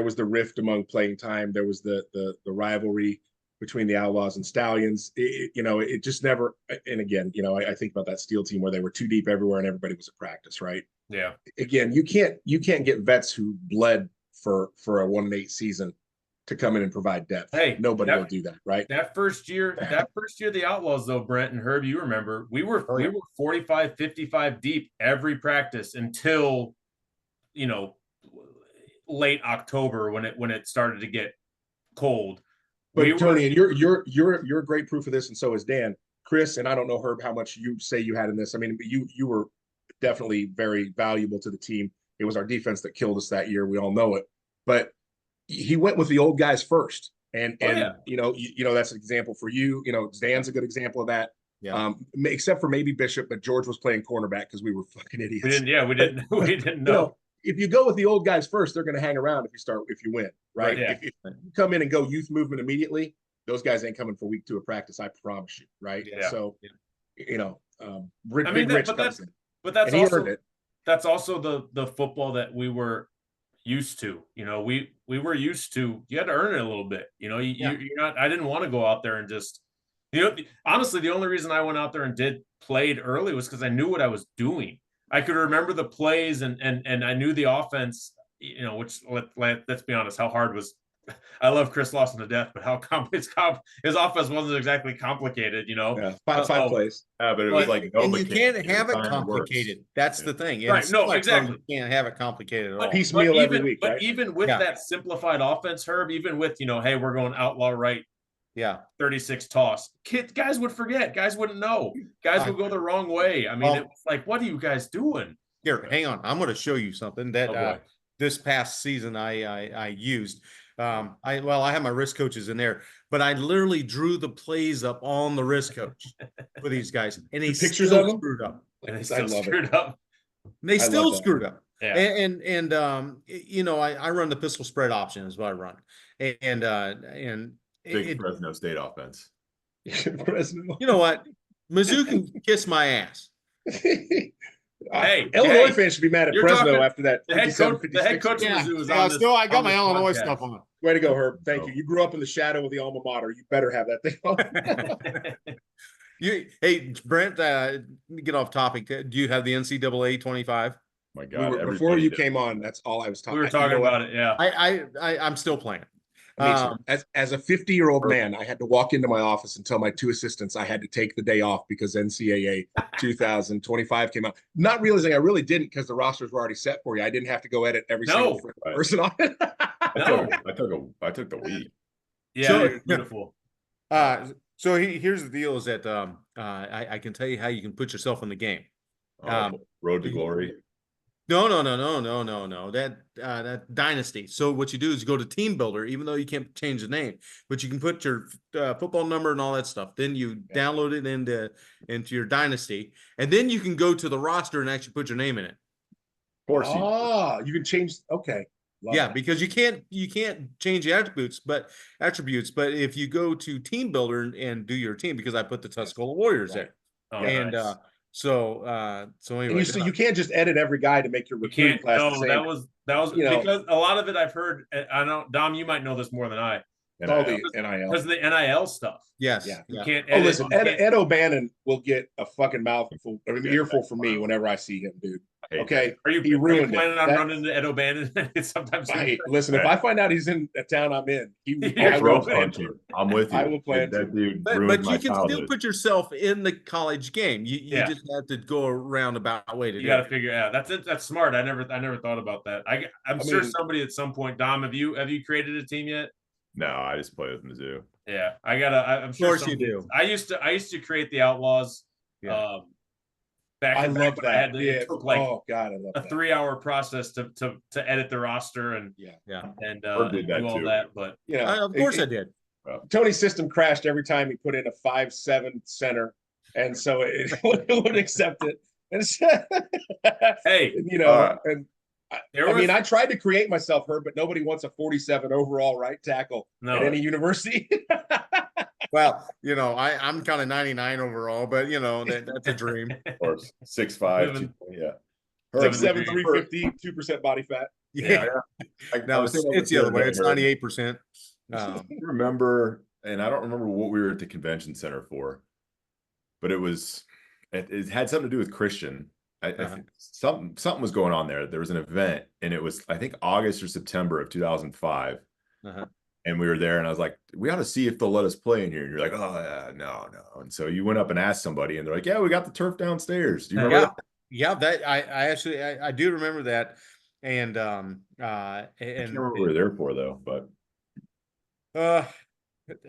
was the rift among playing time. There was the rivalry between the Outlaws and Stallions. It just never. And again, I think about that Steel team where they were too deep everywhere and everybody was at practice, right? Yeah. Again, you can't get vets who bled for a 1-8 season to come in and provide depth. Hey, nobody will do that, right? That first year, the Outlaws, though, Brent and Herb, you remember, we were 45, 55 deep every practice until late October when it started to get cold. But Tony, and you're a great proof of this, and so is Dan. Chris, and I don't know, Herb, how much you say you had in this. I mean, you were definitely very valuable to the team. It was our defense that killed us that year. We all know it. But he went with the old guys first. And that's an example for you. Dan's a good example of that. Yeah. Except for maybe Bishop, but George was playing cornerback because we were fucking idiots. We didn't know. If you go with the old guys first, they're going to hang around if you win, right? Yeah. If you come in and go youth movement immediately, those guys ain't coming for week 2 of practice. I promise you, right? Yeah. So, Rich comes in. But that's also the football that we were used to. We were used to. You had to earn it a little bit. You're not. I didn't want to go out there and just. Honestly, the only reason I went out there and played early was because I knew what I was doing. I could remember the plays and I knew the offense, which let's be honest, how hard was. I love Chris Lawson to death, but his offense wasn't exactly complicated, Yeah, five plays. Yeah, but it was like and you can't have it complicated. That's the thing. Right? No, exactly. You can't have it complicated at all. Piecemeal every week. But even with that simplified offense, Herb, even with hey, we're going outlaw right. Yeah, 36 toss. Guys would forget. Guys wouldn't know. Guys would go the wrong way. I mean, it was like, what are you guys doing? Here, hang on. I'm going to show you something that this past season I used. I have my wrist coaches in there, but I literally drew the plays up on the wrist coach for these guys, and he pictures still of them screwed up. And they still screwed up. They still screwed up. Yeah. And I run the pistol spread option is what I run, and. Big Fresno State offense. Fresno. You know what? Mizzou can kiss my ass. Hey, Illinois fans should be mad at Fresno after that. The head coach of Mizzou is on this. Still, I got my Illinois stuff on. Way to go, Herb. Thank you. You grew up in the shadow of the alma mater. You better have that thing on. Hey, Brent, get off topic. Do you have the NCAA 25? My God. Before you came on, that's all I was talking about. We were talking about it, yeah. I'm still playing. As a 50-year-old man, I had to walk into my office and tell my 2 assistants I had to take the day off because NCAA 2025 came out. Not realizing I really didn't because the rosters were already set for you. I didn't have to go edit every single person on it. I took the week. Yeah, so, beautiful. So here's the deal: is that I can tell you how you can put yourself in the game. Road to glory. No. That dynasty. So what you do is you go to Team Builder, even though you can't change the name, but you can put your football number and all that stuff. Then you download it into your dynasty, and then you can go to the roster and actually put your name in it. course you can change. Okay. Love Yeah, it. because you can't change the attributes, but if you go to Team Builder and do your team, because I put the Tuscola Warriors Right. there, Oh, and nice. so And anyway, you can't just edit every guy to make your You recruiting can't. class the No, same. that was You know, because a lot of it I've heard. I know Dom, you might know this more than I. it's all the Because NIL. of the NIL stuff. yes, Yeah. You yeah. can't Oh, edit. listen, you Ed, can't- Ed O'Bannon will get a fucking mouthful, or an earful from me whenever I see him, dude. Okay, Are you he ruined planning it. on running into Ed O'Bannon sometimes? Hey, listen, if I find out he's in a town I'm in, You're I I'll will throat punch him. I'm with you. I will plan that to. dude But ruined you my can childhood. still put yourself in the college game. You Yeah. just have to go a roundabout way to You do got to it. figure out. That's smart. I never thought about that. I'm sure somebody at some point. Dom, have you created a team yet? No, I just play with Mizzou. Yeah, I'm sure. Of course you do. I used to create the Outlaws. Yeah. Back I in love back when that. I had to, Yeah. it took like Oh God, I love a that. 3-hour process to edit the roster and Herb did that do all too. that. But Of course I did. Tony's system crashed every time he put in a 5'7" center, and so it wouldn't accept it. And hey, and I mean, I tried to create myself, Herb, but nobody wants a 47 overall right tackle at any university. Well, I'm kind of 99 overall, but that's a dream. Of course, 6'5", yeah. 6'7", 350, 2% body fat. Yeah. No, it's the other way. It's 98%. I remember, and I don't remember what we were at the convention center for, but it had something to do with Christian. I think something was going on there. There was an event, and it was, I think, August or September of 2005. And we were there, and I was like, we ought to see if they'll let us play in here. And you're like, oh, yeah, no. And so you went up and asked somebody, and they're like, yeah, we got the turf downstairs. Do you remember that? Yeah, that I actually I do remember that. And I can't remember what we were there for though, but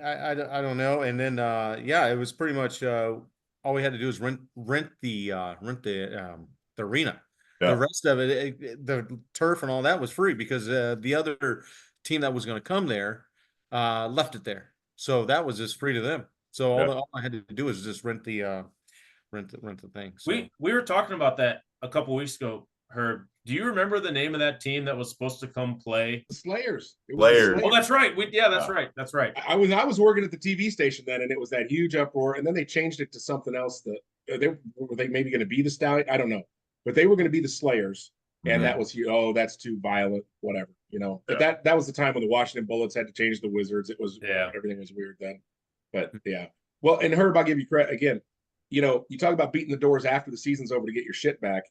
I don't know. And then it was pretty much all we had to do is rent the arena. Yeah. The rest of it, the turf and all that was free because the other team that was going to come there left it there. So that was just free to them. So all I had to do was just rent the thing. So. We were talking about that a couple weeks ago, Herb. Do you remember the name of that team that was supposed to come play? The Slayers. Slayers. Oh, that's right. That's right. That's right. I was working at the TV station then, and it was that huge uproar, and then they changed it to something else. That were they maybe going to be the Stallion? I don't know, but they were going to be the Slayers, and that was that's too violent, whatever, But that was the time when the Washington Bullets had to change the Wizards. It was everything was weird then, but yeah. Well, and Herb, I'll give you credit again. You talk about beating the doors after the season's over to get your shit back.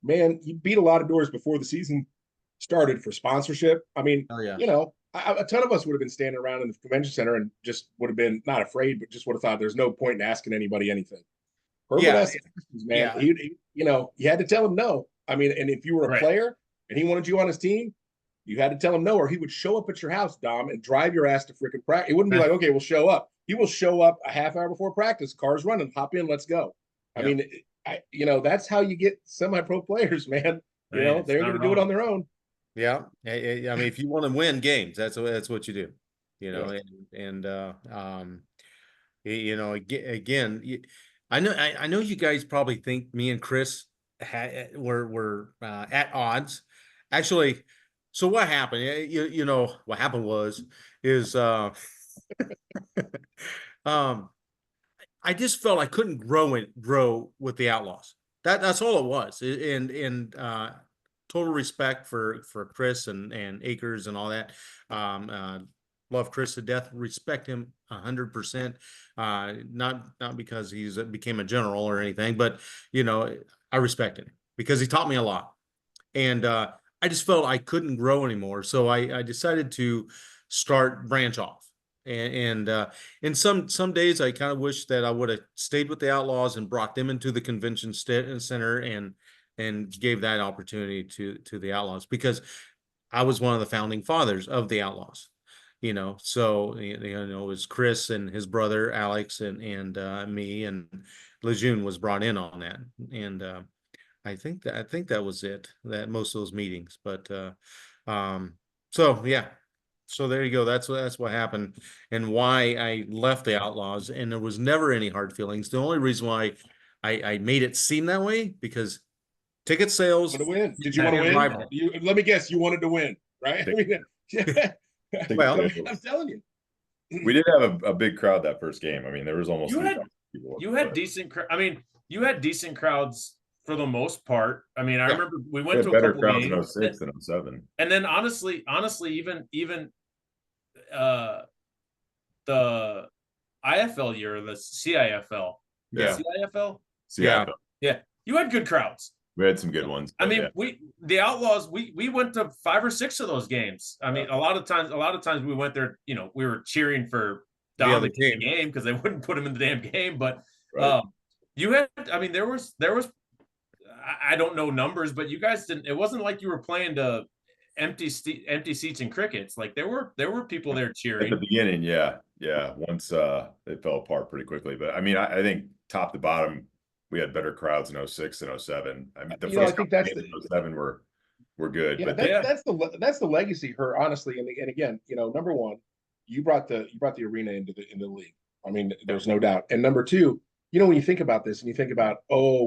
Man, you beat a lot of doors before the season started for sponsorship. I mean, a ton of us would have been standing around in the convention center and just would have been not afraid, but just would have thought there's no point in asking anybody anything. Herbert asked questions, man. You had to tell him no. I mean, and if you were a player and he wanted you on his team, you had to tell him no, or he would show up at your house, Dom, and drive your ass to freaking practice. It wouldn't be like, okay, we'll show up. He will show up a half hour before practice, car's running, hop in, let's go. I mean, that's how you get semi-pro players, man. They're going to do it on their own. Yeah. I mean, if you want to win games, that's what you do, again, I know you guys probably think me and Chris were at odds. Actually, so what happened? What happened is I just felt I couldn't grow with the Outlaws. That's all it was. And total respect for Chris and Akers and all that. Love Chris to death. Respect him 100%. Not because he's became a general or anything, but I respected him because he taught me a lot. And I just felt I couldn't grow anymore, so I decided to branch off. And some days I kind of wish that I would have stayed with the Outlaws and brought them into the convention center and gave that opportunity to the Outlaws, because I was one of the founding fathers of the Outlaws. So it was Chris and his brother Alex and me, and Lejeune was brought in on that, and I think that was it. That most of those meetings, but so yeah. So there you go. That's what happened, and why I left the Outlaws. And there was never any hard feelings. The only reason why I made it seem that way, because ticket sales. Want to win? Did you want to win? Rival. Let me guess. You wanted to win, right? I mean, Well, I'm telling you. We did have a big crowd that first game. I mean, there was almost You had 3,000 people. you had decent. I mean, you had decent crowds for the most part. I mean, I remember we went to a better couple crowds games, in 06 than 07. and then honestly, even the IFL year, the CIFL, Yeah. CIFL, Yeah. yeah, you had good crowds. We had some good ones. I mean, yeah. the Outlaws, we went to 5 or 6 of those games. I mean, a lot of times we went there, you know, we were cheering for Dom to get the game because they wouldn't put him in the damn game. But you had, I mean, there was, I don't know numbers, but you guys didn't. It wasn't like you were playing to empty seats and crickets. Like there were people there cheering at the beginning. Yeah. Once it fell apart pretty quickly, but I mean, I think top to bottom, we had better crowds in 06 and 07. I mean, the first I think that's games in 07 were good. Yeah, but that's the legacy, her honestly. And again, number one, you brought the arena into the league. I mean, there's no doubt. And number two, when you think about this and you think about,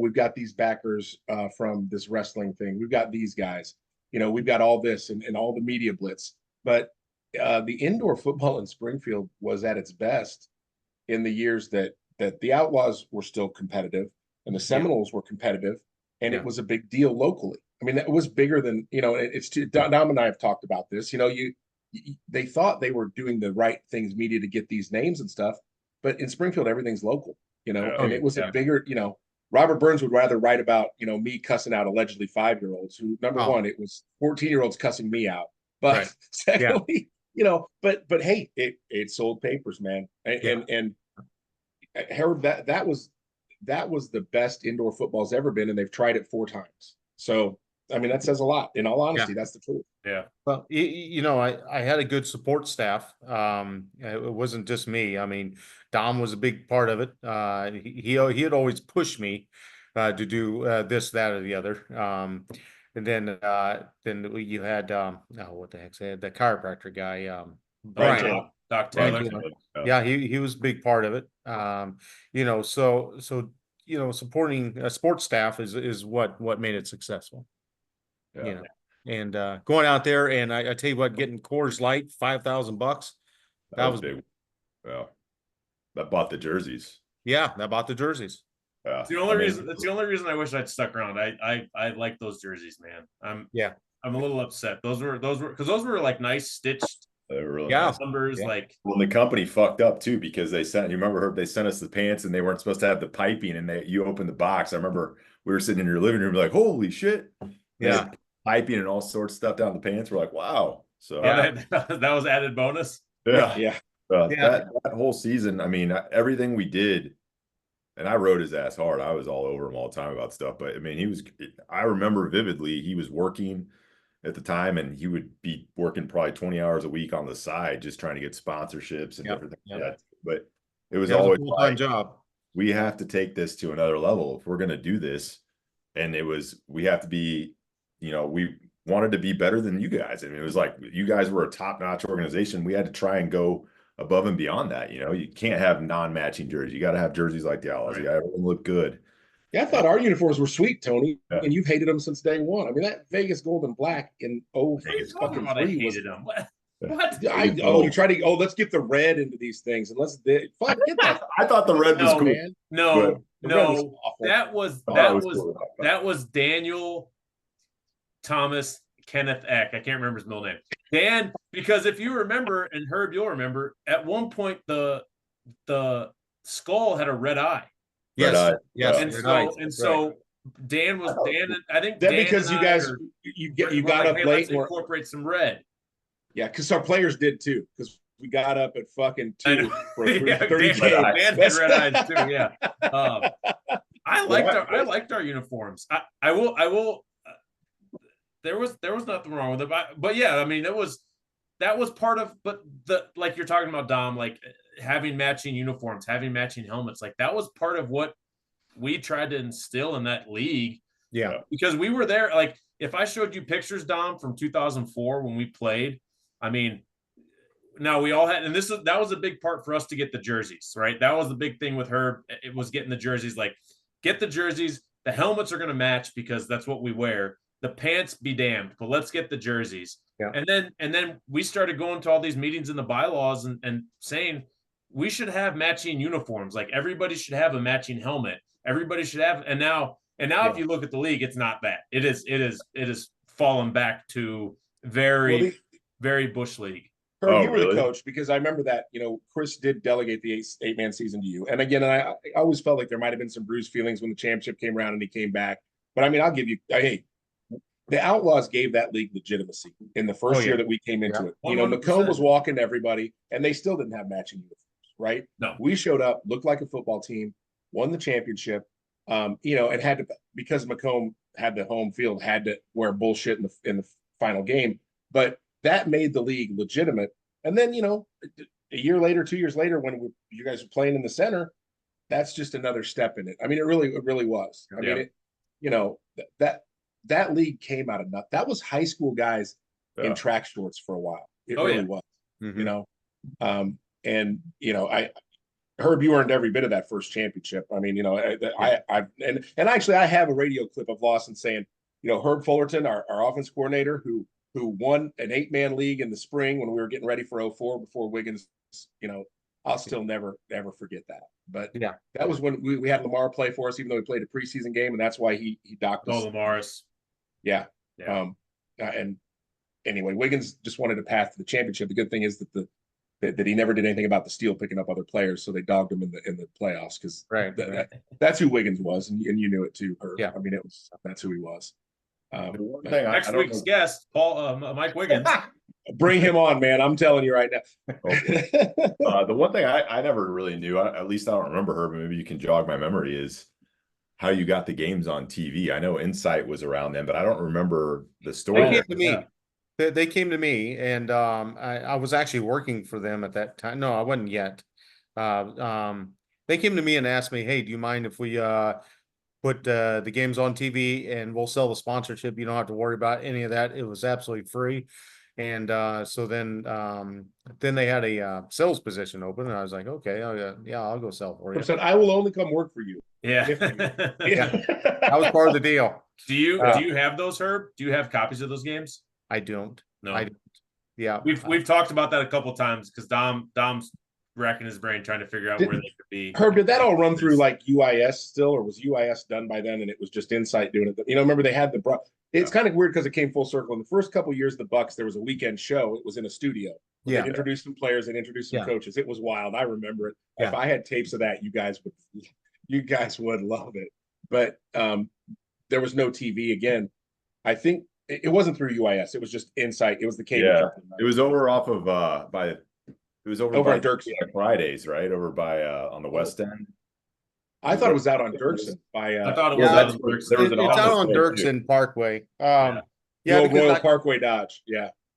we've got these backers from this wrestling thing, we've got these guys, we've got all this and all the media blitz. But the indoor football in Springfield was at its best in the years that the Outlaws were still competitive and the Seminoles were competitive, and it was a big deal locally. I mean, that was bigger than, it's Dom and I have talked about this. They thought they were doing the right things, media, to get these names and stuff, but in Springfield, everything's local, and it was a bigger, Robert Burns would rather write about, me cussing out allegedly 5-year-olds who, number one, it was 14-year-olds cussing me out. But secondly, but hey, it sold papers, man. And Herb, that was the best indoor football's ever been, and they've tried it 4 times. So, I mean, that says a lot. In all honesty, that's the truth. Yeah. Well, I had a good support staff. It wasn't just me. I mean, Dom was a big part of it. He had always pushed me to do this, that, or the other. And then you had what the heck's that? The chiropractor guy, Brian. Doc Taylor. Yeah, he was a big part of it. So supporting a sports staff is what made it successful. Yeah. And going out there, and I tell you what, getting Coors Light, $5,000. That was big. Well, that bought the jerseys. Yeah, that bought the jerseys. Yeah. It's the only reason. That's the only reason I wish I'd stuck around. I like those jerseys, man. I'm a little upset. Those were because those were like nice stitched. They were really nice numbers. Yeah. Like, well, the company fucked up too, because they sent. You remember, they sent us the pants, and they weren't supposed to have the piping. And you opened the box. I remember we were sitting in your living room, like, holy shit. Yeah. Piping and all sorts of stuff down the pants. We're like, wow. So that was added bonus. Yeah. That whole season, I mean, everything we did, and I rode his ass hard. I was all over him all the time about stuff. But I mean, I remember vividly, he was working at the time, and he would be working probably 20 hours a week on the side, just trying to get sponsorships and different things like that. But it was always a full-time job. We have to take this to another level if we're going to do this. And we have to be, we wanted to be better than you guys. I mean, it was like, you guys were a top-notch organization. We had to try and go above and beyond that. You can't have non-matching jerseys. You got to have jerseys like the Outlaws. You got to look good. Yeah, I thought our uniforms were sweet, Tony, and you've hated them since day one. I mean, that Vegas gold and black in fucking 3 was them. What? You try to let's get the red into these things, and let's get that. I thought the red was cool. Man. No, that was Daniel Thomas Kenneth Eck. I can't remember his middle name. Dan, because if you remember, and Herb, you'll remember, at one point the skull had a red eye. Yes. So Dan was Dan. I think that Dan because you guys you got up late. Let's incorporate some red. Yeah, because our players did too. Because we got up at fucking 2 for a 30 Dan had red eyes too. Yeah, I liked our uniforms. I will. There was nothing wrong with it, but yeah, I mean that was part of. But like you're talking about, Dom, like having matching uniforms, having matching helmets, like that was part of what we tried to instill in that league. Yeah, because we were there. Like if I showed you pictures, Dom, from 2004 when we played, I mean, now we all had, and that was a big part for us to get the jerseys, right? That was the big thing with Herb. It was getting the jerseys. Like, get the jerseys, The helmets are going to match because that's what we wear. The pants be damned, but let's get the jerseys. Yeah. And then we started going to all these meetings in the bylaws and saying we should have matching uniforms. Like everybody should have a matching helmet. Everybody should have. And now if you look at the league, it's not that. It is fallen back to very bush league. Herb, you were the coach, because I remember that, Chris did delegate the eight-man season to you. And again, I always felt like there might have been some bruised feelings when the championship came around and he came back. But I mean, I'll give you, hey, the Outlaws gave that league legitimacy in the first year that we came into it. 100%. McComb was walking to everybody, and they still didn't have matching uniforms, right? No. We showed up, looked like a football team, won the championship, and had to, because McComb had the home field, had to wear bullshit in the final game. But that made the league legitimate. And then, a year later, 2 years later, when you guys were playing in the center, that's just another step in it. I mean, it really was. I mean, that league came out of nothing. That was high school guys in track shorts for a while. It really was, and Herb, you earned every bit of that first championship. I mean, and actually I have a radio clip of Lawson saying, Herb Fullerton, our offense coordinator, who won an 8-man league in the spring when we were getting ready for 04 before Wiggins, I'll still never forget that. But that was when we had Lamar play for us, even though he played a preseason game, and that's why he docked us. Oh, Lamar's. Yeah. And anyway, Wiggins just wanted a path to the championship. The good thing is that he never did anything about the Steel picking up other players, so they dogged him in the playoffs because that's who Wiggins was, and you knew it too, Herb. I mean, that's who he was. Next week's guest, Mike Wiggins. Bring him on, man. I'm telling you right now. The one thing I never really knew, at least I don't remember, Herb, maybe you can jog my memory, is how you got the games on TV. I know Insight was around then, but I don't remember the story. They came to me. They came to me, and I was actually working for them at that time. No, I wasn't yet. They came to me and asked me, "Hey, do you mind if we put the games on TV and we'll sell the sponsorship? You don't have to worry about any of that. It was absolutely free." And so then they had a sales position open, and I was like, "Okay, I'll go sell for you." I said, "I will only come work for you." Yeah, that was part of the deal. Do you have those, Herb? Do you have copies of those games? I don't. No. I don't. Yeah, we've talked about that a couple times because Dom's racking his brain trying to figure out where they could be. Herb, did that all run through like UIS still, or was UIS done by then and it was just Insight doing it? Remember they had it's kind of weird because it came full circle. In the first couple of years of the Bucks, there was a weekend show. It was in a studio. They introduced some players and introduced some coaches. It was wild. I remember it. If I had tapes of that, you guys would love it. But there was no TV again. I think it wasn't through UIS. It was just Insight. It was the cable. Yeah, it was over off of by Dirksen. Fridays, right? Over by on the West End. I thought it was out on Dirksen. I thought it was out on Dirksen. It's out on Dirksen Parkway. Royal Parkway Dodge.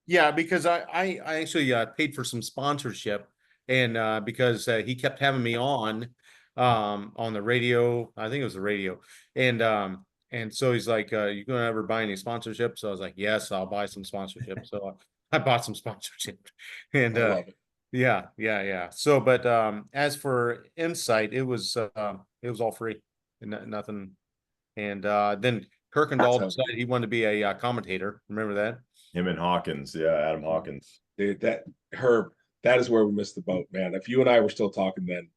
Yeah, because I actually paid for some sponsorship, and because he kept having me on the radio. I think it was the radio, and so he's like, "You gonna ever buy any sponsorship?" So I was like, "Yes, I'll buy some sponsorship." So I bought some sponsorship, and yeah. So, but as for Insight, it was all free, and nothing. And then Kirkendall decided he wanted to be a commentator. Remember that? Him and Hawkins, Adam Hawkins. Dude, Herb, that is where we missed the boat, man. If you and I were still talking then,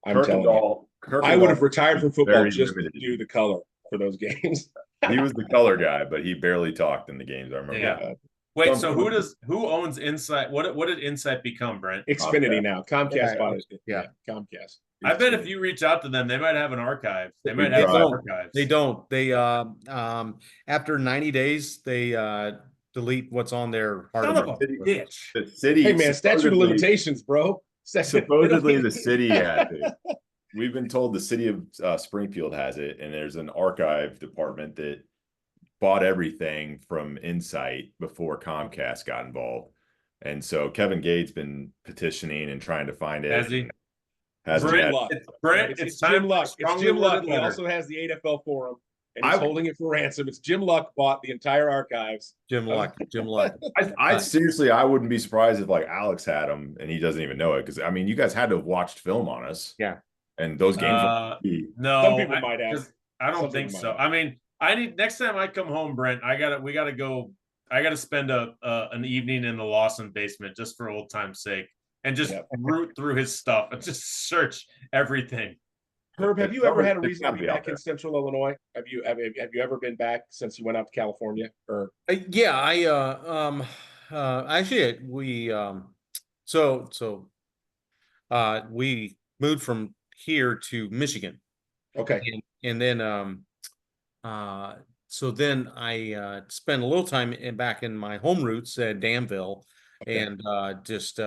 I'm telling you, I would have retired from football just to do the color for those games. He was the color guy, but he barely talked in the games. I remember. Yeah. Wait, so who owns Insight? What did Insight become, Brent? Xfinity now. Comcast bought it. Yeah, Comcast. I bet if you reach out to them, they might have an archive. They might have archives. They don't. They after 90 days, they delete what's on their hard Son of a bitch. The city. Hey man, statute of limitations, bro. Supposedly the city has it. We've been told the city of Springfield has it, and there's an archive department that bought everything from Insight before Comcast got involved. And so Kevin Gate's been petitioning and trying to find it. Has he? Brent, it's Jim Luck. It's Jim Luck. He also has the 8FL forum, and he's holding it for ransom. It's Jim Luck bought the entire archives. Jim Luck. I seriously, I wouldn't be surprised if like Alex had them and he doesn't even know it, because I mean, you guys had to have watched film on us. Yeah. And those games. No, some people might have. I don't Something think in so. mind. I mean, I need next time I come home, Brent. We gotta go. I gotta spend an evening in the Lawson basement just for old time's sake, and just Yep. root through his stuff and just search everything. Herb, have you ever had a reason to gotta be be out back in there. Central Illinois? Have you ever been back since you went out to California? Or Yeah, actually we we moved from here to Michigan, okay, and then so then I spent a little time back in my home roots at Danville, okay. and just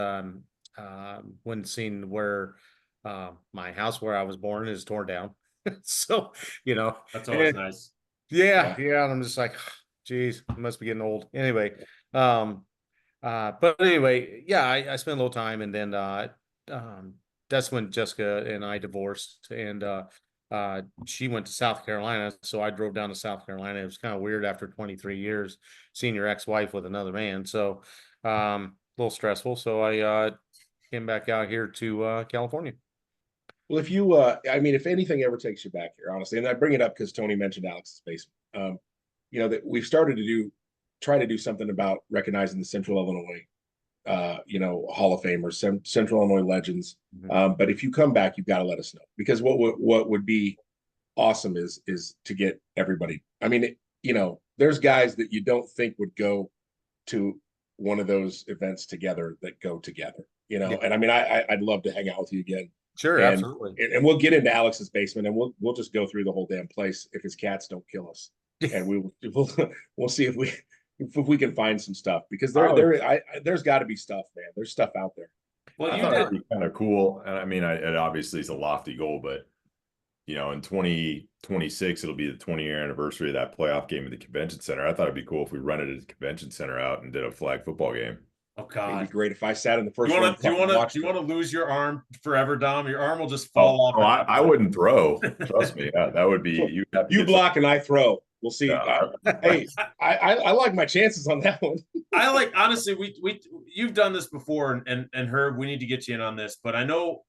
when seeing where my house where I was born is torn down. So, That's always and nice. yeah, and I'm just like, geez, I must be getting old. Anyway, um, but anyway, yeah, I spent a little time, and then that's when Jessica and I divorced, and she went to South Carolina, so I drove down to South Carolina. It was kind of weird after 23 years seeing your ex-wife with another man, so a little stressful. So I came back out here to California. Well, if you, I mean, if anything ever takes you back here, honestly, and I bring it up because Tony mentioned Alex's basement. That we've started to try to do something about recognizing the Central Illinois, Hall of Famers, Central Illinois legends. Mhm. But if you come back, you've got to let us know, because what would be awesome is to get everybody. I mean, there's guys that you don't think would go to one of those events together that go together. Yeah. And I mean, I'd love to hang out with you again. Sure, and absolutely. and we'll get into Alex's basement, and we'll just go through the whole damn place if his cats don't kill us, and we'll see if we can find some stuff, because there's got to be stuff, man. There's stuff out there. Well, I you thought did. it'd be kind of cool. And I mean, it obviously is a lofty goal, but in 2026, it'll be the 20-year anniversary of that playoff game at the convention center. I thought it'd be cool if we rented a convention center out and did a flag football game. Oh It'd God. be great if I sat in the first Do row. you want to lose your arm forever, Dom? Your arm will just fall off. Oh, I wouldn't throw. Trust me. That would be You block and I throw. We'll see. Hey, I like my chances on that one. I like, honestly, you've done this before, and Herb, we need to get you in on this. But I know,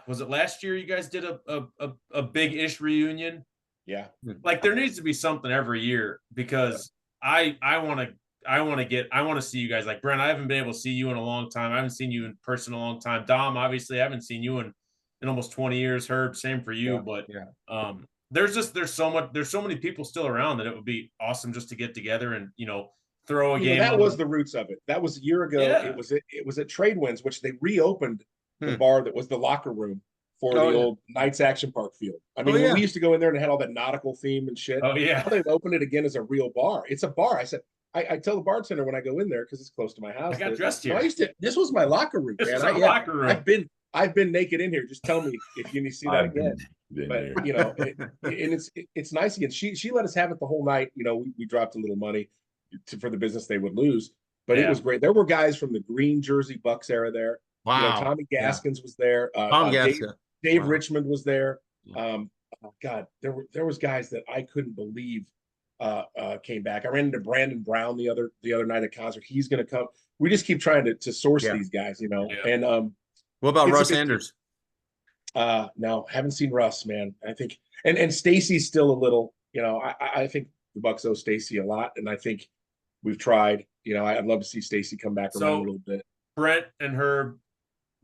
was it last year you guys did a big-ish reunion? Yeah. Like, there needs to be something every year, because I want to see you guys. Like, Brent, I haven't been able to see you in a long time. I haven't seen you in person in a long time. Dom, obviously, I haven't seen you in almost 20 years. Herb, same for you. Yeah. But there's so many people still around that it would be awesome just to get together and throw a game. That was the roots of it. That was a year ago. Yeah. It was at Trade Winds, which they reopened the bar that was the locker room for the old Knights Action Park field. I mean, when we used to go in there and it had all that nautical theme and shit. Oh yeah. Now they've opened it again as a real bar. It's a bar. I said, I tell the bartender when I go in there, because it's close to my house. I got dressed here. This was my locker room, This man. is our locker room. I've been naked in here. Just tell me if you need to see that again. But and it's nice again. She let us have it the whole night. We dropped a little money for the business they would lose, but it was great. There were guys from the green jersey Bucks era there. Wow. Tommy Gaskins was there. Tom Gaskins. Dave Richmond was there. God, there was guys that I couldn't believe came back. I ran into Brandon Brown the other night at concert. He's going to come. We just keep trying to source these guys, And what about Russ Anders? No, haven't seen Russ, man. I think and Stacy's still a little. I think the Bucks owe Stacy a lot, and I think we've tried. I'd love to see Stacy come back around a little bit. Brent and Herb,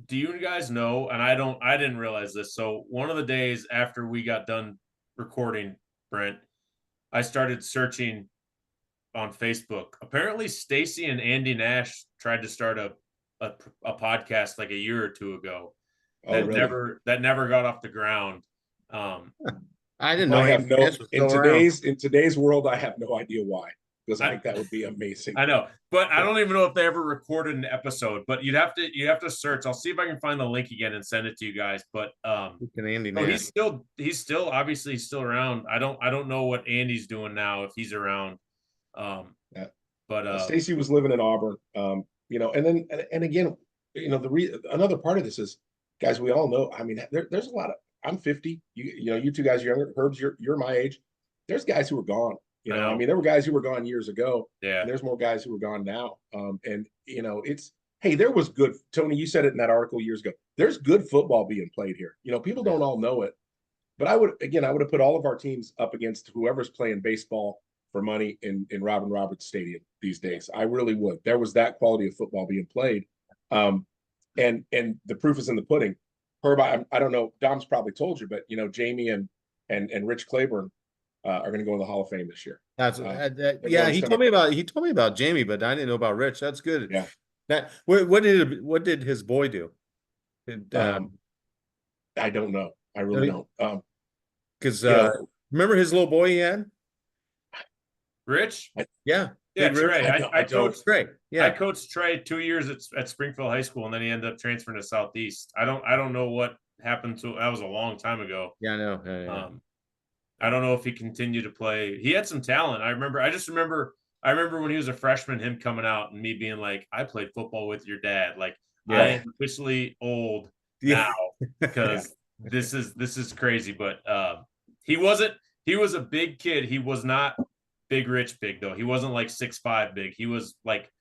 do you guys know? And I didn't realize this. So one of the days after we got done recording, Brent, I started searching on Facebook. Apparently, Stacy and Andy Nash tried to start a podcast like a year or two ago. That never got off the ground. I didn't know. In today's world, I have no idea why, because I think that would be amazing. I know, but I don't even know if they ever recorded an episode. But you have to search. I'll see if I can find the link again and send it to you guys. But Andy Nash. He's still obviously still around. I don't know what Andy's doing now, if he's around. But Stacy was living in Auburn. And then again, another part of this is, guys, we all know. I mean, there's a lot of. I'm 50. You two guys are younger. Herb's, you're my age. There's guys who are gone. I mean, there were guys who were gone years ago. Yeah. And there's more guys who are gone now. There was good. Tony, you said it in that article years ago. There's good football being played here. People don't all know it. But I would have put all of our teams up against whoever's playing baseball for money in Robin Roberts Stadium these days. I really would. There was that quality of football being played. And the proof is in the pudding. Herb, I don't know, Dom's probably told you, but Jamie and Rich Claiborne are going to go in the Hall of Fame this year. That's yeah. He told me about Jamie, but I didn't know about Rich. That's good. Yeah. What did his boy do? I don't know. I really don't. Because remember his little boy he had? Rich? Yeah. Yeah, Trey. I coached Trey. Yeah. I coached Trey 2 years at Springfield High School, and then he ended up transferring to Southeast. I don't know what happened to. That was a long time ago. Yeah, I know. Yeah. I don't know if he continued to play. He had some talent. I remember when he was a freshman, him coming out and me being like, I played football with your dad. Like, I am officially old now because this is crazy. But he was a big kid. He was not big, rich, big though. He wasn't like 6'5" big. He was like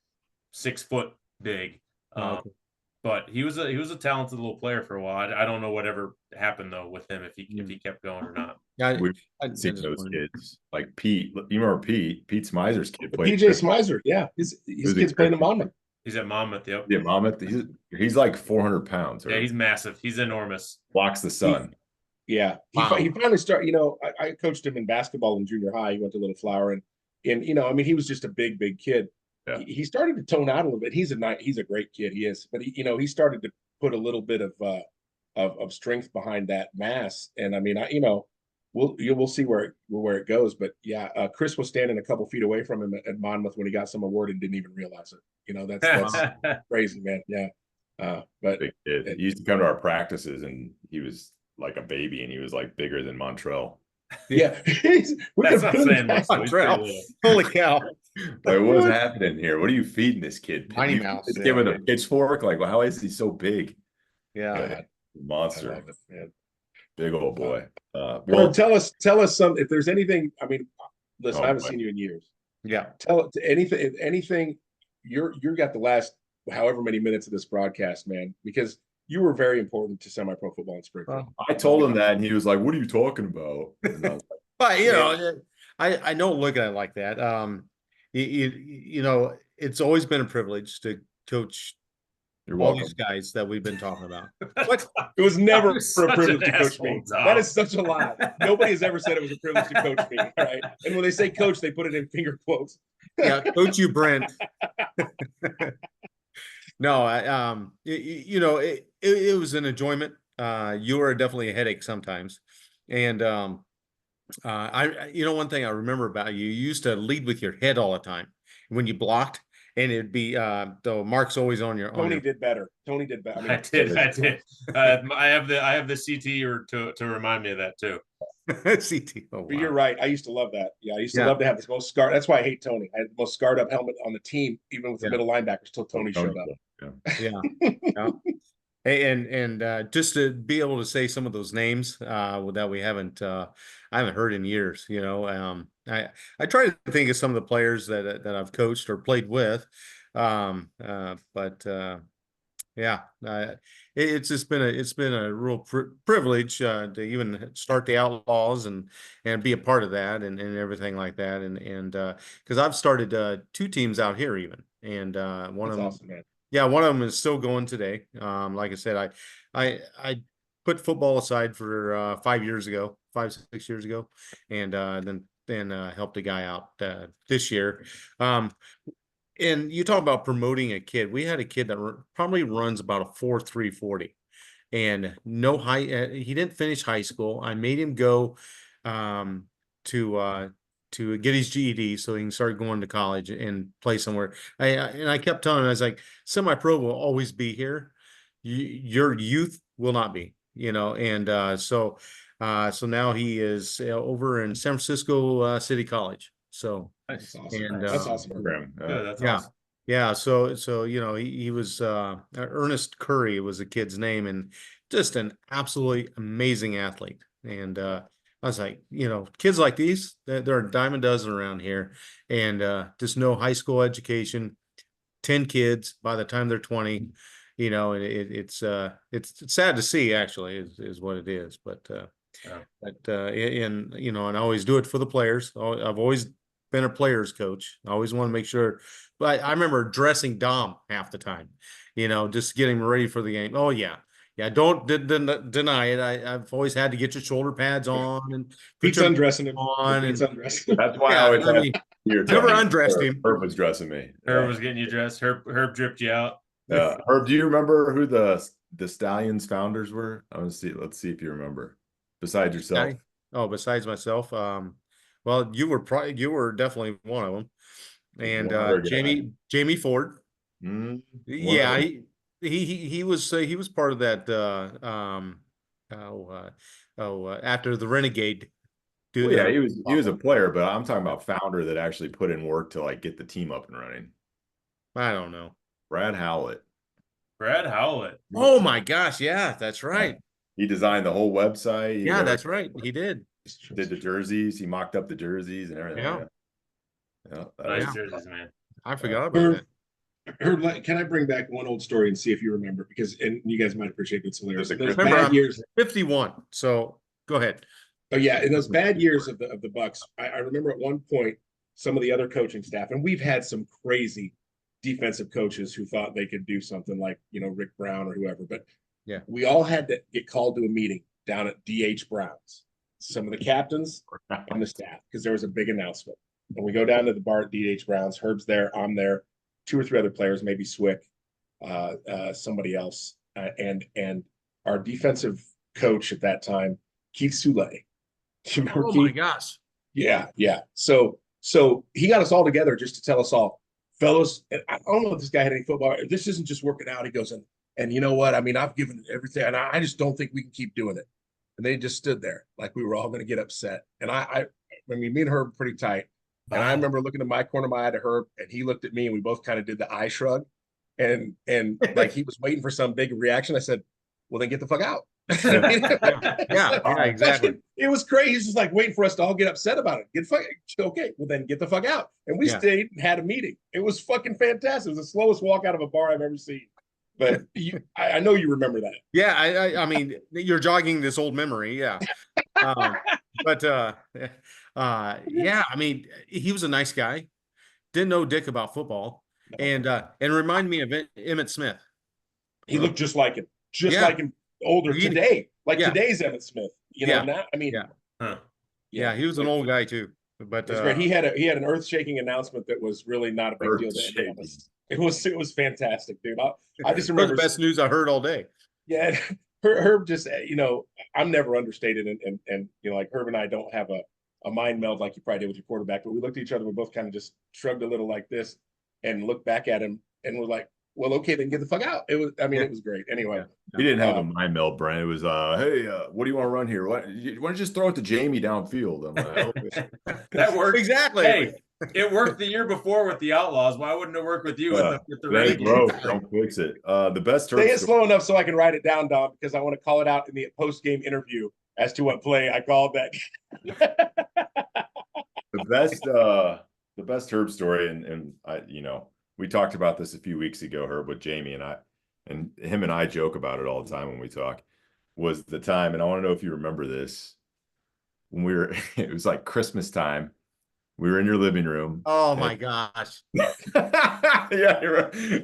6 foot big. But he was a talented little player for a while. I don't know whatever happened though with him if he kept going or not. Yeah, we've seen those kids like Pete. You remember Pete Smizer's kid played. PJ Smizer, yeah, his kid's playing at Monmouth. He's at Monmouth. Yep. Yeah, Monmouth. He's like 400 pounds. Yeah, he's massive. He's enormous. Blocks the sun. He finally started. I coached him in basketball in junior high. He went to Little Flower, and he was just a big kid. Yeah. He started to tone out a little bit. He's a great kid. He is, but he started to put a little bit of strength behind that mass. And we'll see where it goes. But yeah, Chris was standing a couple feet away from him at Monmouth when he got some award and didn't even realize it. That's crazy, man. Yeah. But big kid. He used to come to our practices, and he was like a baby, and he was like bigger than Montrell. Yeah, that's not saying much. Holy cow! Like, what is happening here? What are you feeding this kid? Tiny mouse. This kid with a pitchfork. Like, well, how is he so big? Yeah, monster. I love it, man. Big old boy. Well, tell us some. If there's anything, listen, I haven't seen you in years. Yeah. Tell anything. You're got the last however many minutes of this broadcast, man, because you were very important to semi-pro football in Springfield. I told him that, and he was like, "What are you talking about?" And I was like, but I don't look at it like that. It's always been a privilege to coach all these guys that we've been talking about. What? It was never for a privilege to coach me. That is such a lie. Nobody has ever said it was a privilege to coach me, right? And when they say coach, they put it in finger quotes. Yeah, coach you, Brent. No, it was an enjoyment. You were definitely a headache sometimes. And one thing I remember about you used to lead with your head all the time when you blocked, and it'd be the mark's always on your. Tony did better. I did. I have the CT to remind me of that too. CT. Oh, wow. But you're right. I used to love that. Yeah, I used to love to have this most scarred. That's why I hate Tony. I had the most scarred up helmet on the team, even with the middle linebackers, till Tony showed up. Yeah. And just to be able to say some of those names that we haven't I haven't heard in years. I try to think of some of the players that I've coached or played with, it's just been a real privilege to even start the Outlaws and be a part of that and everything like that, and because I've started 2 teams out here even, and one of them. Awesome, man. Yeah, one of them is still going today. Like I said, I put football aside for 5 years ago, 6 years ago, and then helped a guy out this year. And you talk about promoting a kid. We had a kid that probably runs about a 4.3 40, and no high. He didn't finish high school. I made him go to get his GED so he can start going to college and play somewhere. I kept telling him, I was like, semi-pro will always be here. Your youth will not be, and so now he is over in San Francisco City College. So that's awesome. And, that's awesome program. That's awesome. Yeah. So he was Ernest Curry was the kid's name, and just an absolutely amazing athlete. And I was like, kids like these, there are a dime a dozen around here, and just no high school education, 10 kids by the time they're 20, it's sad to see, actually, is what it is. But But and I always do it for the players. I've always been a players coach. I always want to make sure. But I remember dressing Dom half the time, just getting ready for the game. Oh yeah. Yeah, don't deny it. I've always had to get your shoulder pads on and Pete's undressing him. on. Pete's undressing him. That's why I always never undressed him. Herb was dressing me. Herb was getting you dressed. Herb dripped you out. Herb, do you remember who the Stallions founders were? I want to see. Let's see if you remember. Besides yourself. Besides myself. Well, you were definitely one of them. And Jamie Ford. Yeah, he was part of that after the Renegade. Well, yeah, he was a player, but I'm talking about founder that actually put in work to like get the team up and running. I don't know. Brad Howlett. Oh my gosh, yeah, that's right. He designed the whole website. Yeah, that's right. He did the jerseys. He mocked up the jerseys and everything. Yeah. Nice jerseys, man. I forgot about that. Herb, can I bring back one old story and see if you remember? And you guys might appreciate it's hilarious. Those bad years. 51. So go ahead. Oh yeah, in those bad years of the Bucks, I remember at one point some of the other coaching staff, and we've had some crazy defensive coaches who thought they could do something like Rick Brown or whoever, but yeah, we all had to get called to a meeting down at DH Brown's. Some of the captains and the staff, because there was a big announcement. And we go down to the bar at DH Brown's. Herb's there, I'm there. 2 or 3 other players, maybe Swick, somebody else, and our defensive coach at that time, Keith Soule. Oh Keith? My gosh! Yeah. So he got us all together just to tell us all, fellas. I don't know if this guy had any football. This isn't just working out. He goes, and you know what? I mean, I've given it everything, and I just don't think we can keep doing it. And they just stood there like we were all going to get upset. And I mean, me and Herb were pretty tight. And I remember looking at my corner of my eye to Herb, and he looked at me, and we both kind of did the eye shrug, and like he was waiting for some big reaction. I said, "Well, then get the fuck out." yeah, exactly. It was crazy. He's just like waiting for us to all get upset about it. Okay, well then get the fuck out. And we stayed and had a meeting. It was fucking fantastic. It was the slowest walk out of a bar I've ever seen. But I know you remember that. Yeah, I mean, you're jogging this old memory. Yeah. Yeah, I mean, he was a nice guy. Didn't know dick about football, and remind me of Emmitt Smith. He looked just like him, like him, older today, like today's Emmitt Smith. Now I mean, he was an old guy too. But it was great. He had an earth-shaking announcement that was really not a big deal to any of us. It was fantastic, dude. I just remember the best news I heard all day. Yeah, Herb just I'm never understated, and like Herb and I don't have a mind meld like you probably did with your quarterback, but we looked at each other, we both kind of just shrugged a little like this and looked back at him and we're like, well, okay, then get the fuck out. It was great. Anyway. We didn't have a mind meld, Brian. It was hey, what do you want to run here? Why don't you just throw it to Jamie downfield? I'm like, okay. That worked. Exactly. Hey, it worked the year before with the Outlaws. Why wouldn't it work with you with the Renegades? Don't fix it. The best Stay it slow enough so I can write it down, Dom, because I want to call it out in the post-game interview as to what play I called that. The best Herb story, and I, we talked about this a few weeks ago, Herb, with Jamie and him and I joke about it all the time when we talk, was the time, and I want to know if you remember this, when it was like Christmas time. We were in your living room. Oh my gosh. Yeah,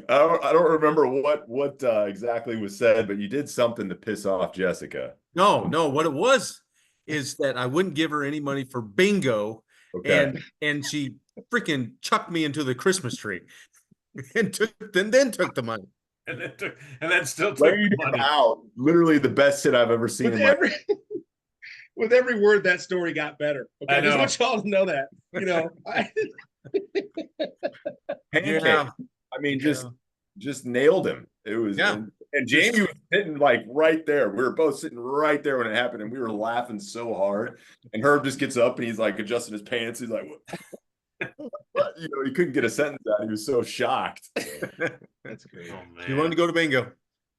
I don't remember what exactly was said, but you did something to piss off Jessica. No, what it was is that I wouldn't give her any money for bingo. Okay. And she freaking chucked me into the Christmas tree and took the money. And then still took the money out. Literally the best shit I've ever seen with every word that story got better. Okay, I just want y'all to know that. Pancake. I mean, just nailed him. It was and Jamie was sitting like right there. We were both sitting right there when it happened, and we were laughing so hard. And Herb just gets up and he's like adjusting his pants. He's like, what? He couldn't get a sentence out. He was so shocked. That's great. Oh, man. You wanted to go to bingo.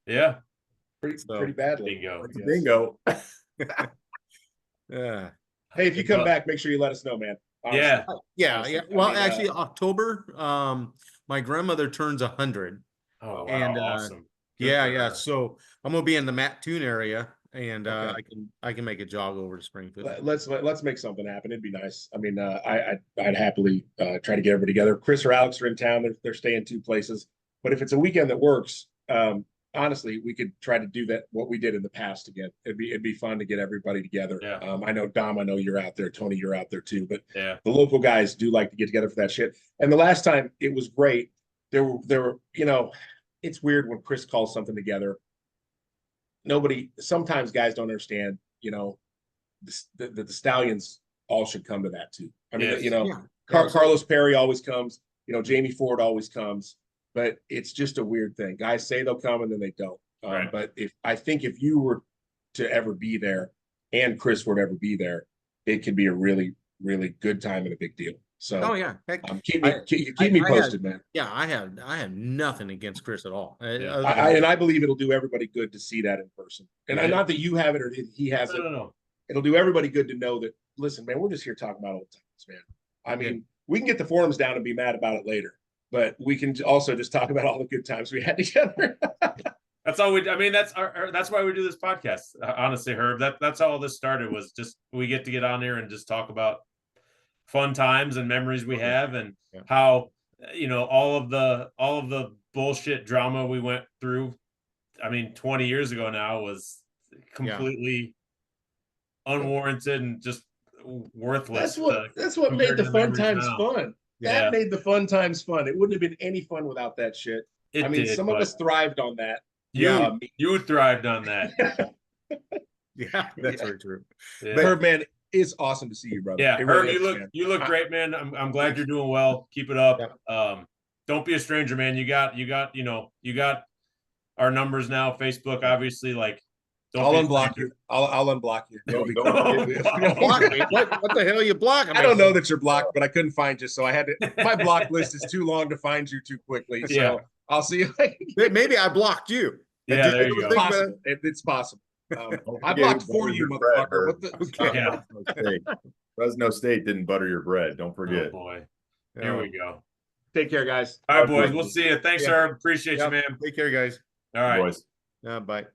Yeah. Pretty badly. Bingo. Yeah. Hey, if you come back, make sure you let us know, man. Honestly. Yeah. Well, actually, October, my grandmother turns 100. Oh, wow. And awesome. Yeah. So I'm gonna be in the Mattoon area and Okay. I can make a jog over to Springfield. Let's make something happen. It'd be nice. I mean, I'd happily try to get everybody together. Chris or Alex are in town. They're staying two places. But if it's a weekend that works, honestly, we could try to do that. What we did in the past again. It'd be fun to get everybody together. Yeah. I know Dom. I know you're out there. Tony, you're out there too. But Yeah. the local guys do like to get together for that shit. And the last time it was great. There were it's weird when Chris calls something together. Sometimes guys don't understand, the Stallions all should come to that too. I mean, Yes. Carlos Perry always comes, Jamie Ford always comes, but it's just a weird thing. Guys say they'll come and then they don't. Right. But if you were to ever be there and Chris were to ever be there, it could be a really, really good time and a big deal. So, Oh yeah, heck, keep me posted, man. yeah, I have nothing against Chris at all. Yeah. I believe it'll do everybody good to see that in person. And not that you have it or he has it. No. It'll do everybody good to know that, listen, man, we're just here talking about old times, man. I mean, we can get the forums down and be mad about it later, but we can also just talk about all the good times we had together. That's all I mean, that's why we do this podcast. Honestly, Herb, that's how all this started, was just we get to get on here and just talk about fun times and memories we have, and how all of the bullshit drama we went through. I mean, 20 years ago now was completely unwarranted and just worthless. That's what made the fun times fun. Yeah. That made the fun times fun. It wouldn't have been any fun without that shit. Some of us thrived on that. You thrived on that. Yeah, that's very true. Yeah. But Herb, man, it's awesome to see you, brother. Yeah, It Herb, really you look great, man. I'm glad you're doing well. Keep it up. Don't be a stranger, man. You got our numbers now. Facebook, obviously, like. I'll unblock you. I'll unblock you. Block me? What the hell are you blocking? I don't know that you're blocked, but I couldn't find you, so I had to. My block list is too long to find you too quickly. So I'll see you. Maybe I blocked you. Yeah, there you go. It's possible. I blocked for you, motherfucker. Fresno State didn't butter your bread. Don't forget. Oh boy. Here we go. Take care, guys. All right, boys. We'll see you. Thanks, Herb. Appreciate you, man. Take care, guys. All right. Boys. Bye.